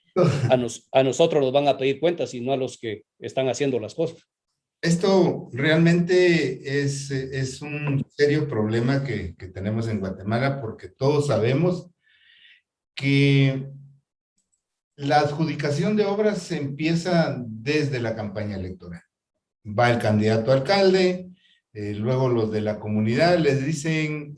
[SPEAKER 2] a nosotros nos van a pedir cuentas y no a los que están haciendo las cosas.
[SPEAKER 1] Esto realmente es un serio problema que tenemos en Guatemala, porque todos sabemos que la adjudicación de obras se empieza desde la campaña electoral. Va el candidato a alcalde, luego los de la comunidad les dicen,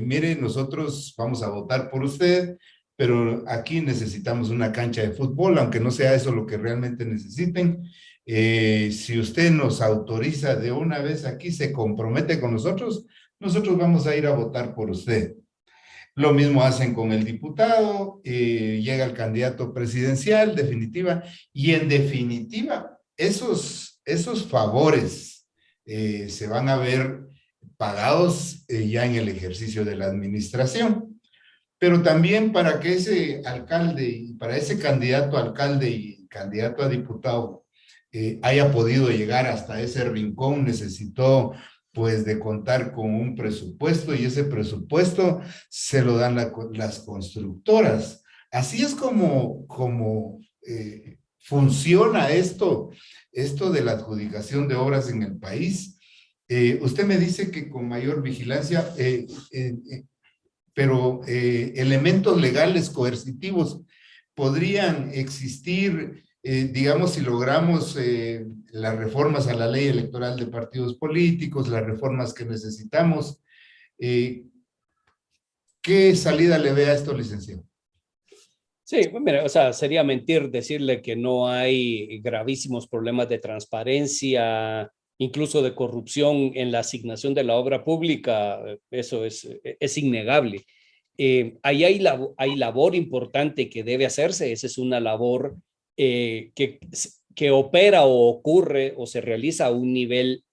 [SPEAKER 1] mire, nosotros vamos a votar por usted, pero aquí necesitamos una cancha de fútbol, aunque no sea eso lo que realmente necesiten. Si usted nos autoriza de una vez aquí, se compromete con nosotros, nosotros vamos a ir a votar por usted. Lo mismo hacen con el diputado, llega el candidato presidencial, definitiva, y en definitiva, esos favores se van a ver pagados ya en el ejercicio de la administración. Pero también para que ese alcalde y para ese candidato a alcalde y candidato a diputado haya podido llegar hasta ese rincón, necesitó pues de contar con un presupuesto, y ese presupuesto se lo dan las constructoras. Así es como funciona esto de la adjudicación de obras en el país. Usted me dice que con mayor vigilancia, pero elementos legales coercitivos podrían existir, digamos, si logramos las reformas a la ley electoral de partidos políticos, las reformas que necesitamos. ¿Qué salida le ve a esto, licenciado?
[SPEAKER 2] Sí, pues mira, o sea, sería mentir decirle que no hay gravísimos problemas de transparencia, incluso de corrupción en la asignación de la obra pública. Eso es innegable. Ahí hay labor importante que debe hacerse. Esa es una labor que opera o ocurre o se realiza a un nivel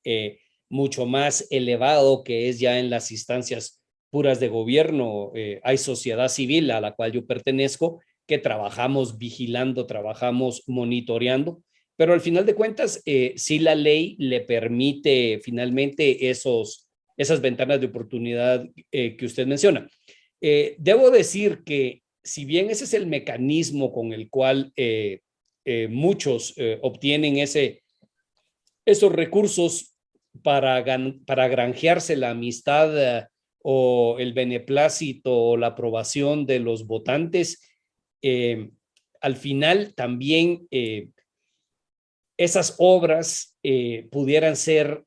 [SPEAKER 2] mucho más elevado, que es ya en las instancias puras de gobierno. Hay sociedad civil a la cual yo pertenezco, que trabajamos vigilando, trabajamos monitoreando, pero al final de cuentas, sí la ley le permite finalmente esas ventanas de oportunidad que usted menciona. Debo decir que si bien ese es el mecanismo con el cual muchos obtienen esos recursos para granjearse la amistad o el beneplácito o la aprobación de los votantes, al final también esas obras pudieran ser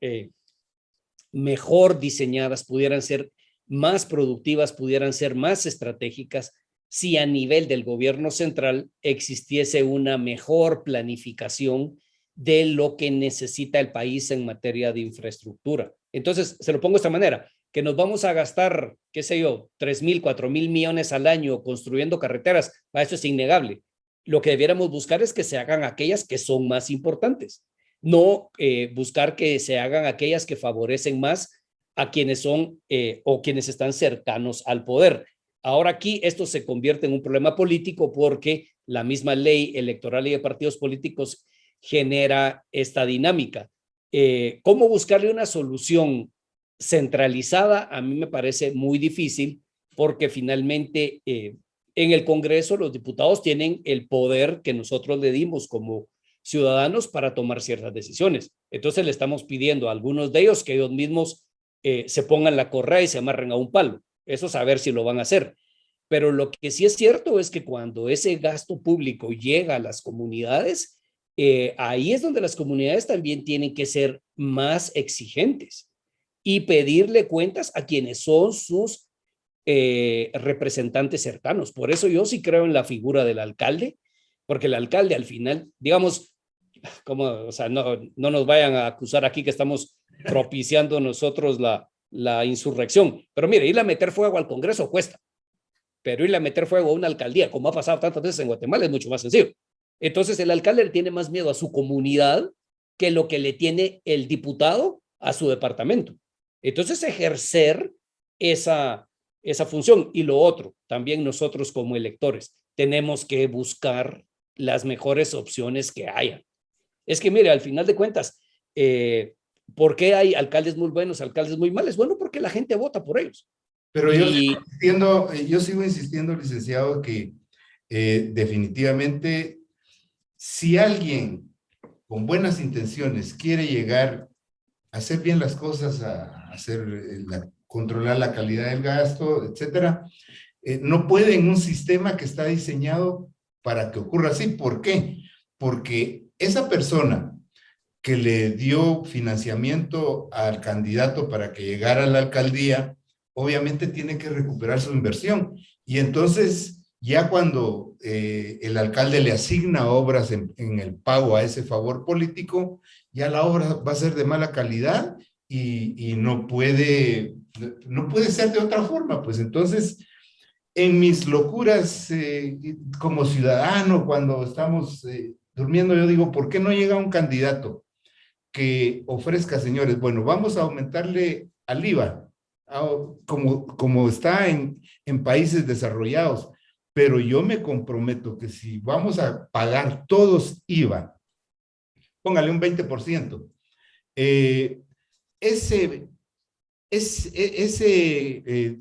[SPEAKER 2] mejor diseñadas, pudieran ser más productivas, pudieran ser más estratégicas si a nivel del gobierno central existiese una mejor planificación de lo que necesita el país en materia de infraestructura. Entonces, se lo pongo de esta manera, que nos vamos a gastar, qué sé yo, 3,000, 4,000 millones al año construyendo carreteras, eso es innegable. Lo que debiéramos buscar es que se hagan aquellas que son más importantes, no buscar que se hagan aquellas que favorecen más a quienes son o quienes están cercanos al poder. Ahora aquí esto se convierte en un problema político porque la misma ley electoral y de partidos políticos genera esta dinámica. ¿Cómo buscarle una solución centralizada? A mí me parece muy difícil porque finalmente en el Congreso los diputados tienen el poder que nosotros le dimos como ciudadanos para tomar ciertas decisiones. Entonces le estamos pidiendo a algunos de ellos que ellos mismos se pongan la correa y se amarren a un palo. Eso saber si lo van a hacer. Pero lo que sí es cierto es que cuando ese gasto público llega a las comunidades, ahí es donde las comunidades también tienen que ser más exigentes y pedirle cuentas a quienes son sus representantes cercanos. Por eso yo sí creo en la figura del alcalde, porque el alcalde al final, digamos, o sea, no nos vayan a acusar aquí que estamos propiciando nosotros la insurrección. Pero mire, ir a meter fuego al Congreso cuesta. pero irle a meter fuego a una alcaldía, como ha pasado tantas veces en Guatemala, es mucho más sencillo. Entonces el alcalde le tiene más miedo a su comunidad que lo que le tiene el diputado a su departamento. Entonces ejercer esa función. Y lo otro, también nosotros como electores tenemos que buscar las mejores opciones que haya. Es que mire, al final de cuentas, ¿por qué hay alcaldes muy buenos, alcaldes muy malos? Bueno, porque la gente vota por ellos.
[SPEAKER 1] Pero yo sigo insistiendo, licenciado, que definitivamente si alguien con buenas intenciones quiere llegar a hacer bien las cosas, a controlar la calidad del gasto, etcétera, no puede en un sistema que está diseñado para que ocurra así. ¿Por qué? Porque esa persona que le dio financiamiento al candidato para que llegara a la alcaldía, obviamente tiene que recuperar su inversión. Y entonces, ya cuando el alcalde le asigna obras en el pago a ese favor político, ya la obra va a ser de mala calidad y no puede ser de otra forma. Pues entonces, en mis locuras como ciudadano, cuando estamos durmiendo, yo digo, ¿por qué no llega un candidato que ofrezca, señores, bueno, vamos a aumentarle al IVA, como está en países desarrollados, pero yo me comprometo que si vamos a pagar todos IVA, póngale un 20%, ese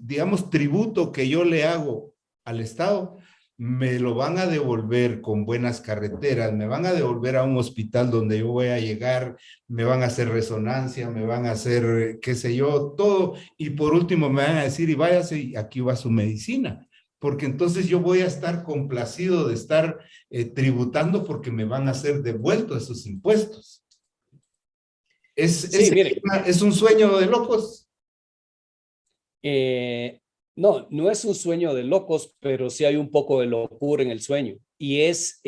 [SPEAKER 1] digamos, tributo que yo le hago al Estado, me lo van a devolver con buenas carreteras, me van a devolver a un hospital donde yo voy a llegar, me van a hacer resonancia, me van a hacer, qué sé yo, todo, y por último me van a decir, y váyase, y aquí va su medicina, porque entonces yo voy a estar complacido de estar tributando porque me van a hacer devueltos esos impuestos.
[SPEAKER 2] Sí, mire.
[SPEAKER 1] Es un sueño de locos.
[SPEAKER 2] No, no es un sueño de locos, pero sí hay un poco de locura en el sueño. Y es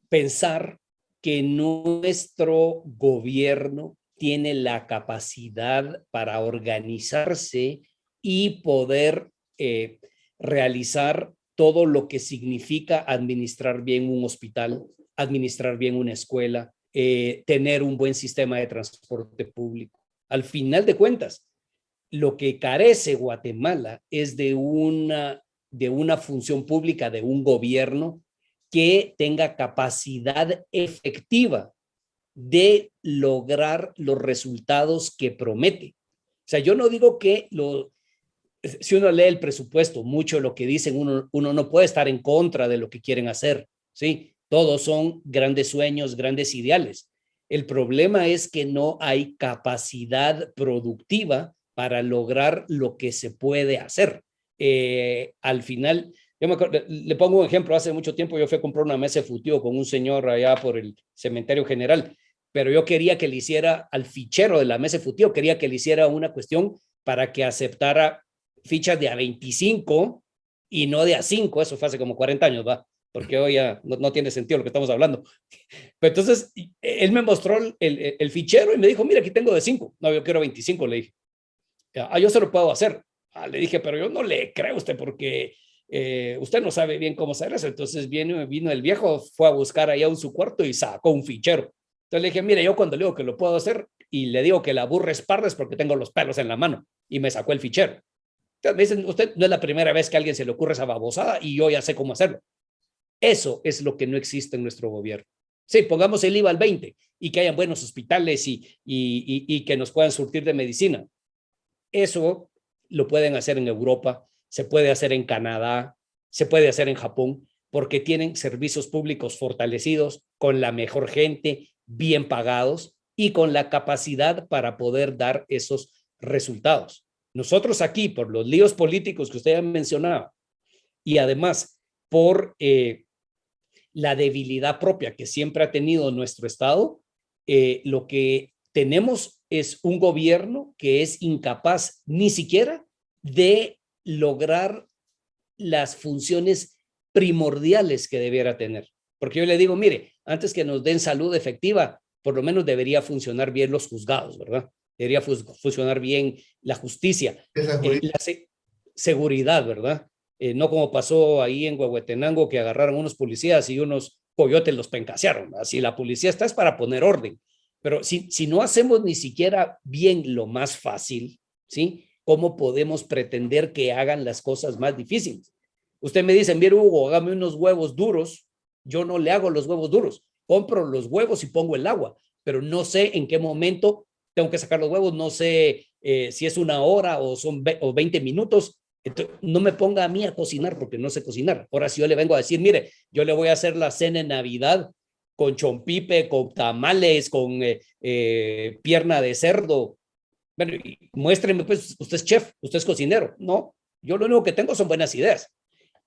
[SPEAKER 2] pensar que nuestro gobierno tiene la capacidad para organizarse y poder realizar todo lo que significa administrar bien un hospital, administrar bien una escuela, tener un buen sistema de transporte público. Al final de cuentas, lo que carece Guatemala es de una función pública, de un gobierno que tenga capacidad efectiva de lograr los resultados que promete. O sea, yo no digo que si uno lee el presupuesto, mucho de lo que dicen, uno no puede estar en contra de lo que quieren hacer, ¿sí? Todos son grandes sueños, grandes ideales. El problema es que no hay capacidad productiva para lograr lo que se puede hacer. Al final, yo me acuerdo, le pongo un ejemplo, hace mucho tiempo yo fui a comprar una mesa de futio con un señor allá por el cementerio general, pero yo quería que le hiciera al fichero de la mesa de futio, quería que le hiciera una cuestión para que aceptara fichas de a 25 y no de a 5, eso fue hace como 40 años, ¿va? Porque hoy ya no tiene sentido lo que estamos hablando. Pero entonces, él me mostró el fichero y me dijo, mira, aquí tengo de 5. No, yo quiero 25, le dije. Yo se lo puedo hacer. Le dije, pero yo no le creo a usted porque usted no sabe bien cómo hacer eso. Entonces vino el viejo, fue a buscar allá en su cuarto y sacó un fichero. Entonces le dije, mire, yo cuando le digo que lo puedo hacer y le digo que la burra es parda es porque tengo los pelos en la mano, y me sacó el fichero. Entonces me dicen, usted no es la primera vez que a alguien se le ocurre esa babosada y yo ya sé cómo hacerlo. Eso es lo que no existe en nuestro gobierno. Sí, pongamos el IVA al 20 y que hayan buenos hospitales y que nos puedan surtir de medicina. Eso lo pueden hacer en Europa, se puede hacer en Canadá, se puede hacer en Japón, porque tienen servicios públicos fortalecidos, con la mejor gente, bien pagados y con la capacidad para poder dar esos resultados. Nosotros aquí, por los líos políticos que usted ha mencionado, y además por la debilidad propia que siempre ha tenido nuestro Estado, lo que tenemos es un gobierno que es incapaz ni siquiera de lograr las funciones primordiales que debiera tener. Porque yo le digo, mire, antes que nos den salud efectiva, por lo menos debería funcionar bien los juzgados, ¿verdad? Debería funcionar bien la justicia. seguridad, ¿verdad? No como pasó ahí en Huehuetenango, que agarraron unos policías y unos coyotes los pencasearon. Así la policía está es para poner orden. Pero si no hacemos ni siquiera bien lo más fácil, ¿sí? ¿Cómo podemos pretender que hagan las cosas más difíciles? Usted me dice, mire Hugo, hágame unos huevos duros. Yo no le hago los huevos duros. Compro los huevos y pongo el agua, pero no sé en qué momento tengo que sacar los huevos, no sé si es una hora o son 20 minutos. Entonces, no me ponga a mí a cocinar porque no sé cocinar. Ahora si yo le vengo a decir, mire, yo le voy a hacer la cena en Navidad con chompipe, con tamales, con pierna de cerdo. Bueno, muéstreme, pues, usted es chef, usted es cocinero. No, yo lo único que tengo son buenas ideas.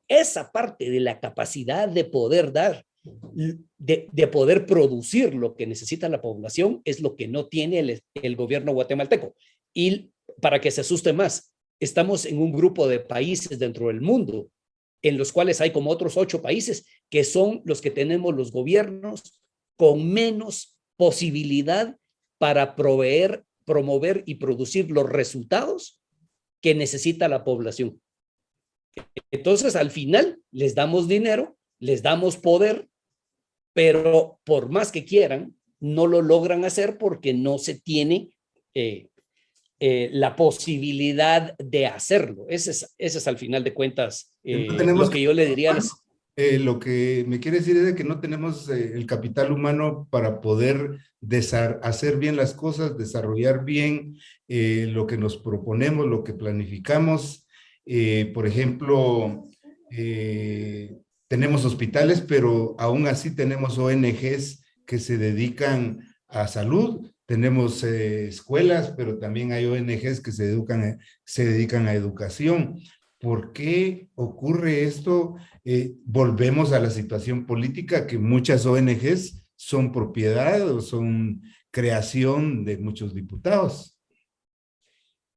[SPEAKER 2] Esa parte de la capacidad de poder dar, de poder producir lo que necesita la población, es lo que no tiene el gobierno guatemalteco. Y para que se asuste más, estamos en un grupo de países dentro del mundo en los cuales hay como otros 8 países que son los que tenemos los gobiernos con menos posibilidad para proveer, promover y producir los resultados que necesita la población. Entonces, al final, les damos dinero, les damos poder, pero por más que quieran, no lo logran hacer porque no se tiene la posibilidad de hacerlo. Ese es al final de cuentas
[SPEAKER 1] No
[SPEAKER 2] lo
[SPEAKER 1] tenemos
[SPEAKER 2] que yo le diría a las...
[SPEAKER 1] lo que me quiere decir es de que no tenemos el capital humano para poder hacer bien las cosas, desarrollar bien lo que nos proponemos, lo que planificamos. Por ejemplo, tenemos hospitales, pero aún así tenemos ONGs que se dedican a salud. Tenemos escuelas, pero también hay ONGs que se dedican a educación. ¿Por qué ocurre esto? Volvemos a la situación política, que muchas ONGs son propiedad o son creación de muchos diputados.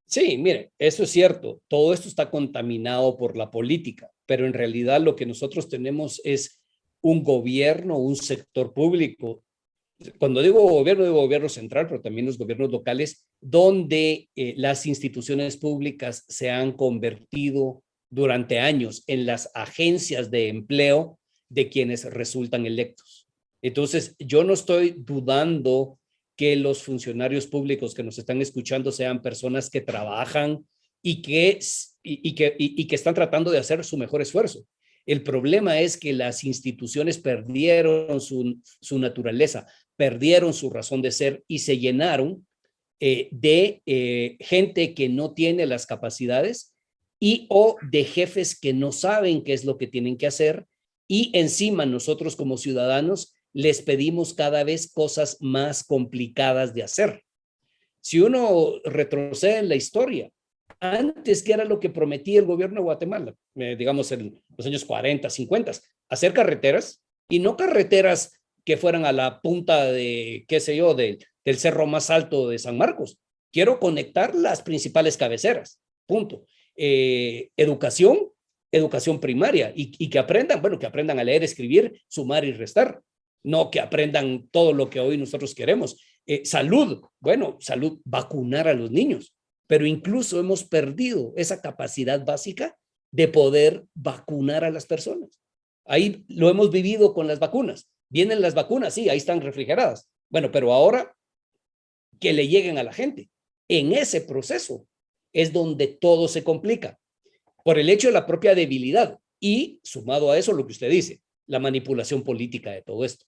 [SPEAKER 2] Sí, mire, eso es cierto. Todo esto está contaminado por la política, pero en realidad lo que nosotros tenemos es un gobierno, un sector público. Cuando digo gobierno central, pero también los gobiernos locales, donde las instituciones públicas se han convertido durante años en las agencias de empleo de quienes resultan electos. Entonces, yo no estoy dudando que los funcionarios públicos que nos están escuchando sean personas que trabajan y que están tratando de hacer su mejor esfuerzo. El problema es que las instituciones perdieron su naturaleza, perdieron su razón de ser y se llenaron de gente que no tiene las capacidades y o de jefes que no saben qué es lo que tienen que hacer, y encima nosotros como ciudadanos les pedimos cada vez cosas más complicadas de hacer. Si uno retrocede en la historia, antes, ¿qué era lo que prometía el gobierno de Guatemala? Digamos en los años 40, 50, hacer carreteras, y no carreteras que fueran a la punta de, qué sé yo, del cerro más alto de San Marcos. Quiero conectar las principales cabeceras, punto. Educación, educación primaria, y que aprendan, bueno, que aprendan a leer, escribir, sumar y restar, no que aprendan todo lo que hoy nosotros queremos. Salud, bueno, salud, vacunar a los niños, pero incluso hemos perdido esa capacidad básica de poder vacunar a las personas. Ahí lo hemos vivido con las vacunas. Vienen las vacunas, sí, ahí están refrigeradas. Bueno, pero ahora que le lleguen a la gente. En ese proceso es donde todo se complica por el hecho de la propia debilidad y sumado a eso lo que usted dice, la manipulación política de todo esto.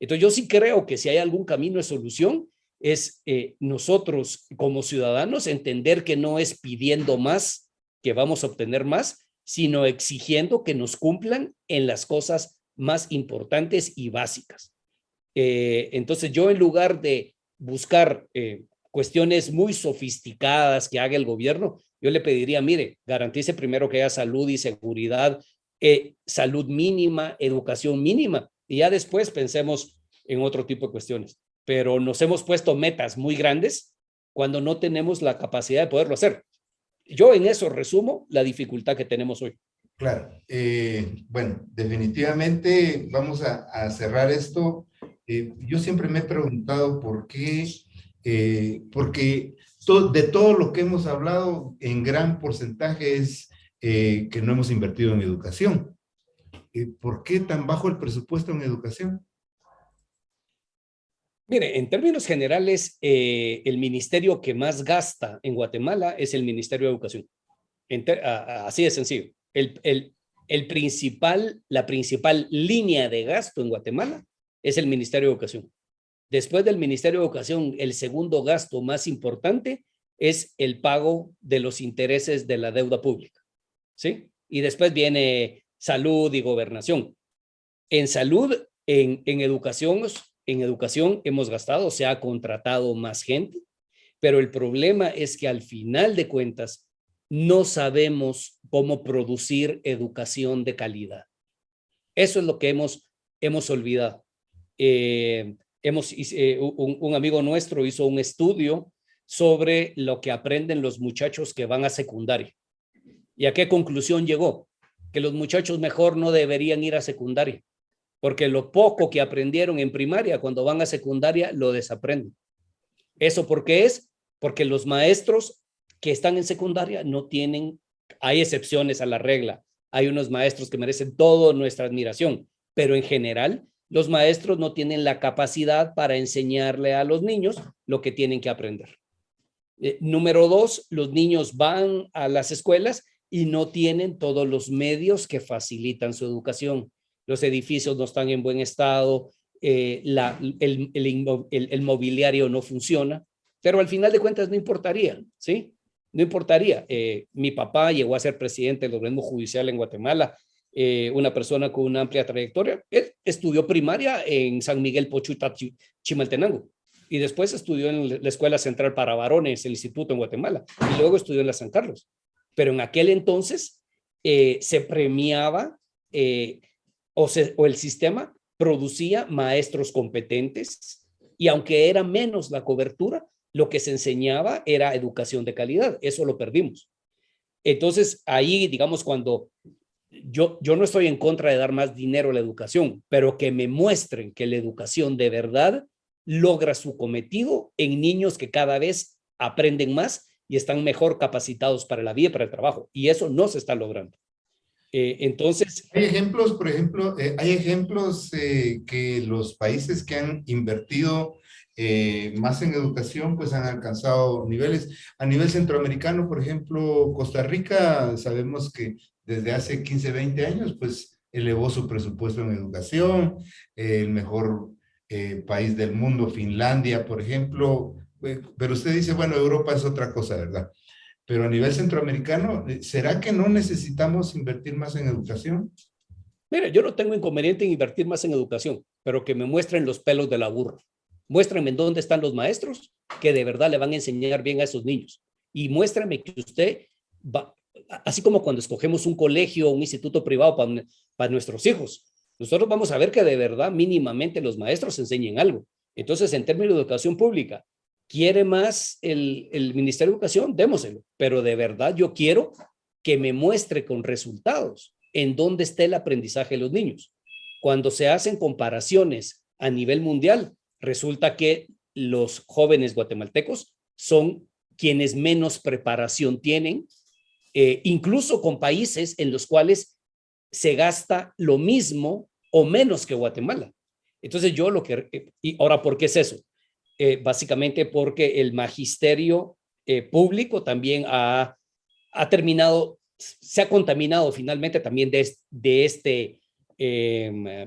[SPEAKER 2] Entonces yo sí creo que si hay algún camino de solución es nosotros como ciudadanos entender que no es pidiendo más que vamos a obtener más, sino exigiendo que nos cumplan en las cosas más importantes y básicas. Entonces yo en lugar de buscar cuestiones muy sofisticadas que haga el gobierno, yo le pediría, mire, garantice primero que haya salud y seguridad, salud mínima, educación mínima, y ya después pensemos en otro tipo de cuestiones. Pero nos hemos puesto metas muy grandes cuando no tenemos la capacidad de poderlo hacer. Yo en eso resumo la dificultad que tenemos hoy.
[SPEAKER 1] Claro, bueno, definitivamente vamos a cerrar esto. Yo siempre me he preguntado por qué, porque de todo lo que hemos hablado, en gran porcentaje es que no hemos invertido en educación. ¿Por qué tan bajo el presupuesto en educación?
[SPEAKER 2] Mire, en términos generales, el ministerio que más gasta en Guatemala es el Ministerio de Educación. Así de sencillo. La principal línea de gasto en Guatemala es el Ministerio de Educación. Después del Ministerio de Educación, el segundo gasto más importante es el pago de los intereses de la deuda pública, ¿sí? Y después viene salud y gobernación. En salud, en educación hemos gastado, se ha contratado más gente, pero el problema es que al final de cuentas no sabemos cómo producir educación de calidad. Eso es lo que hemos olvidado. Un amigo nuestro hizo un estudio sobre lo que aprenden los muchachos que van a secundaria. ¿Y a qué conclusión llegó? Que los muchachos mejor no deberían ir a secundaria, porque lo poco que aprendieron en primaria, cuando van a secundaria, lo desaprenden. ¿Eso por qué es? Porque los maestros que están en secundaria no tienen, hay excepciones a la regla. Hay unos maestros que merecen toda nuestra admiración, pero en general los maestros no tienen la capacidad para enseñarle a los niños lo que tienen que aprender. Número dos, los niños van a las escuelas y no tienen todos los medios que facilitan su educación. Los edificios no están en buen estado, el mobiliario no funciona, pero al final de cuentas no importaría, ¿sí? No importaría. Mi papá llegó a ser presidente del organismo judicial en Guatemala, una persona con una amplia trayectoria. Él estudió primaria en San Miguel Pochuta, Chimaltenango, y después estudió en la Escuela Central para Varones, el Instituto en Guatemala, y luego estudió en la San Carlos. Pero en aquel entonces se premiaba o el sistema producía maestros competentes, y aunque era menos la cobertura, lo que se enseñaba era educación de calidad. Eso lo perdimos. Entonces, ahí, digamos, cuando yo no estoy en contra de dar más dinero a la educación, pero que me muestren que la educación de verdad logra su cometido en niños que cada vez aprenden más y están mejor capacitados para la vida y para el trabajo. Y eso no se está logrando. Entonces...
[SPEAKER 1] Hay ejemplos, por ejemplo, que los países que han invertido más en educación, pues han alcanzado niveles. A nivel centroamericano, por ejemplo, Costa Rica, sabemos que desde hace 15, 20 años, pues elevó su presupuesto en educación. El mejor país del mundo, Finlandia, por ejemplo. Pero usted dice, bueno, Europa es otra cosa, ¿verdad? Pero a nivel centroamericano, ¿será que no necesitamos invertir más en educación?
[SPEAKER 2] Mira, yo no tengo inconveniente en invertir más en educación, pero que me muestren los pelos de la burra. Muéstrenme dónde están los maestros que de verdad le van a enseñar bien a esos niños. Y muéstrenme que usted va, así como cuando escogemos un colegio o un instituto privado para nuestros hijos, nosotros vamos a ver que de verdad mínimamente los maestros enseñen algo. Entonces, en términos de educación pública, ¿quiere más el Ministerio de Educación? Démoselo. Pero de verdad yo quiero que me muestre con resultados en dónde está el aprendizaje de los niños. Cuando se hacen comparaciones a nivel mundial, resulta que los jóvenes guatemaltecos son quienes menos preparación tienen, incluso con países en los cuales se gasta lo mismo o menos que Guatemala. Entonces yo y ahora, ¿por qué es eso? Básicamente porque el magisterio público también terminado, se ha contaminado finalmente también de este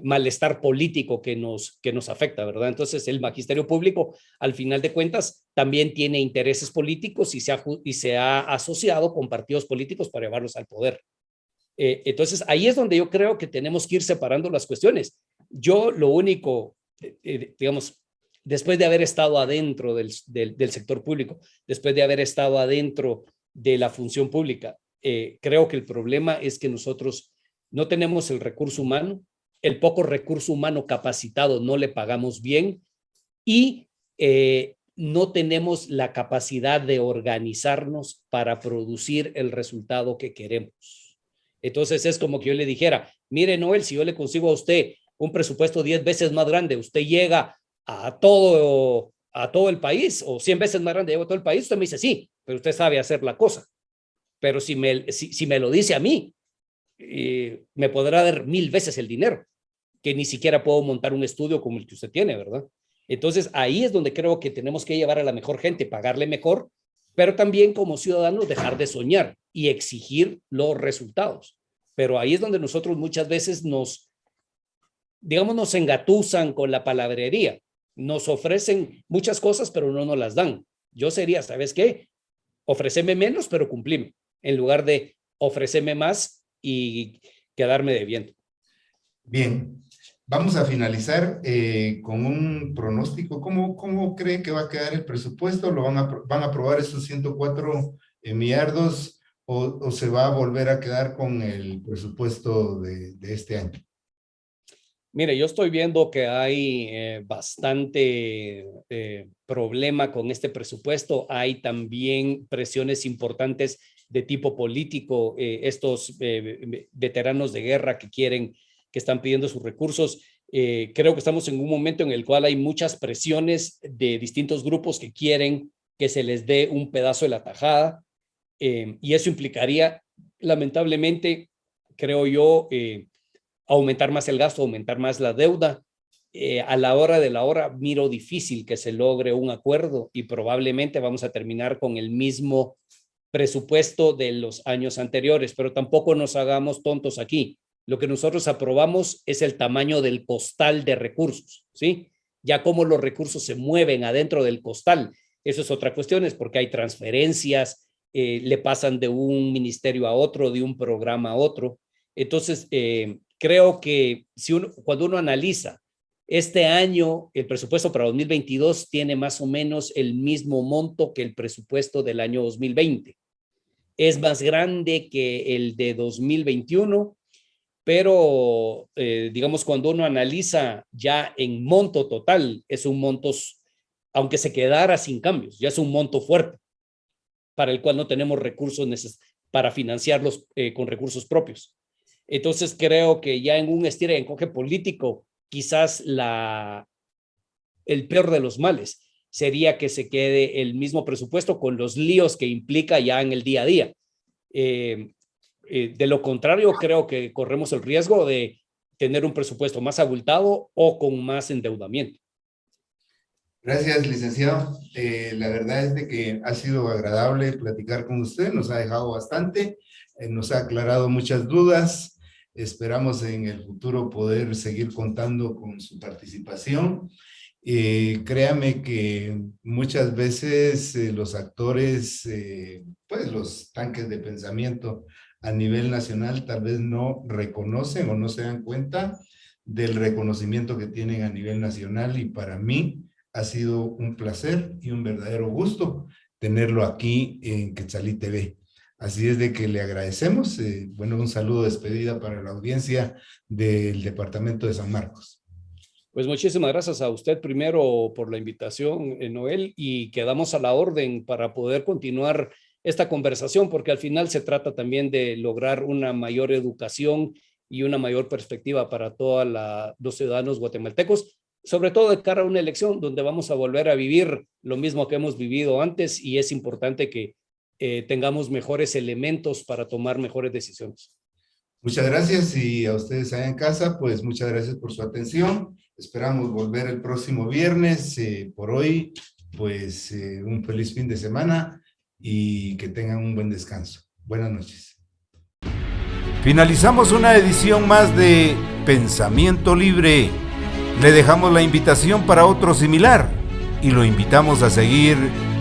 [SPEAKER 2] malestar político que nos afecta, ¿verdad? Entonces el magisterio público, al final de cuentas, también tiene intereses políticos y se ha asociado con partidos políticos para llevarlos al poder. Entonces ahí es donde yo creo que tenemos que ir separando las cuestiones. Yo lo único, digamos, después de haber estado adentro del sector público, después de haber estado adentro de la función pública, creo que el problema es que nosotros no tenemos el recurso humano, el poco recurso humano capacitado no le pagamos bien y no tenemos la capacidad de organizarnos para producir el resultado que queremos. Entonces es como que yo le dijera, mire Noel, si yo le consigo a usted un presupuesto 10 veces más grande, usted llega a todo a todo el país o 100 veces más grande llego a todo el país, usted me dice, sí, pero usted sabe hacer la cosa. Pero si me lo dice a mí, me podrá dar 1000 veces el dinero, que ni siquiera puedo montar un estudio como el que usted tiene, ¿verdad? Entonces, ahí es donde creo que tenemos que llevar a la mejor gente, pagarle mejor, pero también como ciudadanos dejar de soñar y exigir los resultados. Pero ahí es donde nosotros muchas veces nos engatusan con la palabrería. Nos ofrecen muchas cosas, pero no nos las dan. Yo sería, ¿sabes qué? Ofréceme menos, pero cumplime, en lugar de ofrecerme más y quedarme debiendo.
[SPEAKER 1] Bien, vamos a finalizar con un pronóstico. ¿Cómo cree que va a quedar el presupuesto? ¿Van a aprobar esos 104 millardos o se va a volver a quedar con el presupuesto de este año?
[SPEAKER 2] Mire, yo estoy viendo que hay bastante problema con este presupuesto. Hay también presiones importantes de tipo político. Estos veteranos de guerra que están pidiendo sus recursos. Creo que estamos en un momento en el cual hay muchas presiones de distintos grupos que quieren que se les dé un pedazo de la tajada. Y eso implicaría, lamentablemente, creo yo, aumentar más el gasto, aumentar más la deuda. A la hora de la hora miro difícil que se logre un acuerdo y probablemente vamos a terminar con el mismo presupuesto de los años anteriores, pero tampoco nos hagamos tontos aquí. Lo que nosotros aprobamos es el tamaño del costal de recursos, ¿sí? Ya cómo los recursos se mueven adentro del costal, eso es otra cuestión, es porque hay transferencias, le pasan de un ministerio a otro, de un programa a otro. Entonces, creo que cuando uno analiza este año, el presupuesto para 2022 tiene más o menos el mismo monto que el presupuesto del año 2020. Es más grande que el de 2021, pero digamos, cuando uno analiza ya en monto total, es un monto, aunque se quedara sin cambios, ya es un monto fuerte, para el cual no tenemos recursos para financiarlos con recursos propios. Entonces creo que ya en un estira y encoge político, quizás el peor de los males sería que se quede el mismo presupuesto con los líos que implica ya en el día a día. De lo contrario, creo que corremos el riesgo de tener un presupuesto más abultado o con más endeudamiento.
[SPEAKER 1] Gracias, licenciado. La verdad es de que ha sido agradable platicar con usted, nos ha dejado bastante, nos ha aclarado muchas dudas. Esperamos en el futuro poder seguir contando con su participación. Créame que muchas veces los actores, pues los tanques de pensamiento a nivel nacional tal vez no reconocen o no se dan cuenta del reconocimiento que tienen a nivel nacional, y para mí ha sido un placer y un verdadero gusto tenerlo aquí en Quetzalí TV. Así es de que le agradecemos. Bueno, un saludo de despedida para la audiencia del departamento de San Marcos.
[SPEAKER 2] Pues muchísimas gracias a usted primero por la invitación, Noel, y quedamos a la orden para poder continuar esta conversación, porque al final se trata también de lograr una mayor educación y una mayor perspectiva para todos los ciudadanos guatemaltecos, sobre todo de cara a una elección donde vamos a volver a vivir lo mismo que hemos vivido antes, y es importante que tengamos mejores elementos para tomar mejores decisiones.
[SPEAKER 1] Muchas gracias, y a ustedes allá en casa, pues muchas gracias por su atención. Esperamos volver el próximo viernes. Por hoy, pues un feliz fin de semana y que tengan un buen descanso. Buenas noches.
[SPEAKER 3] Finalizamos una edición más de Pensamiento Libre. Le dejamos la invitación para otro similar y lo invitamos a seguir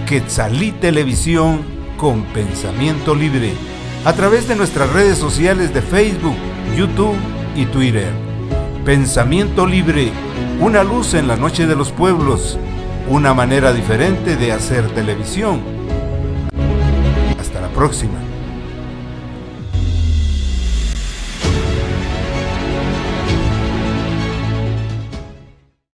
[SPEAKER 3] Quetzalí Televisión con Pensamiento Libre a través de nuestras redes sociales de Facebook, YouTube y Twitter. Pensamiento Libre, una luz en la noche de los pueblos, una manera diferente de hacer televisión. Hasta la próxima.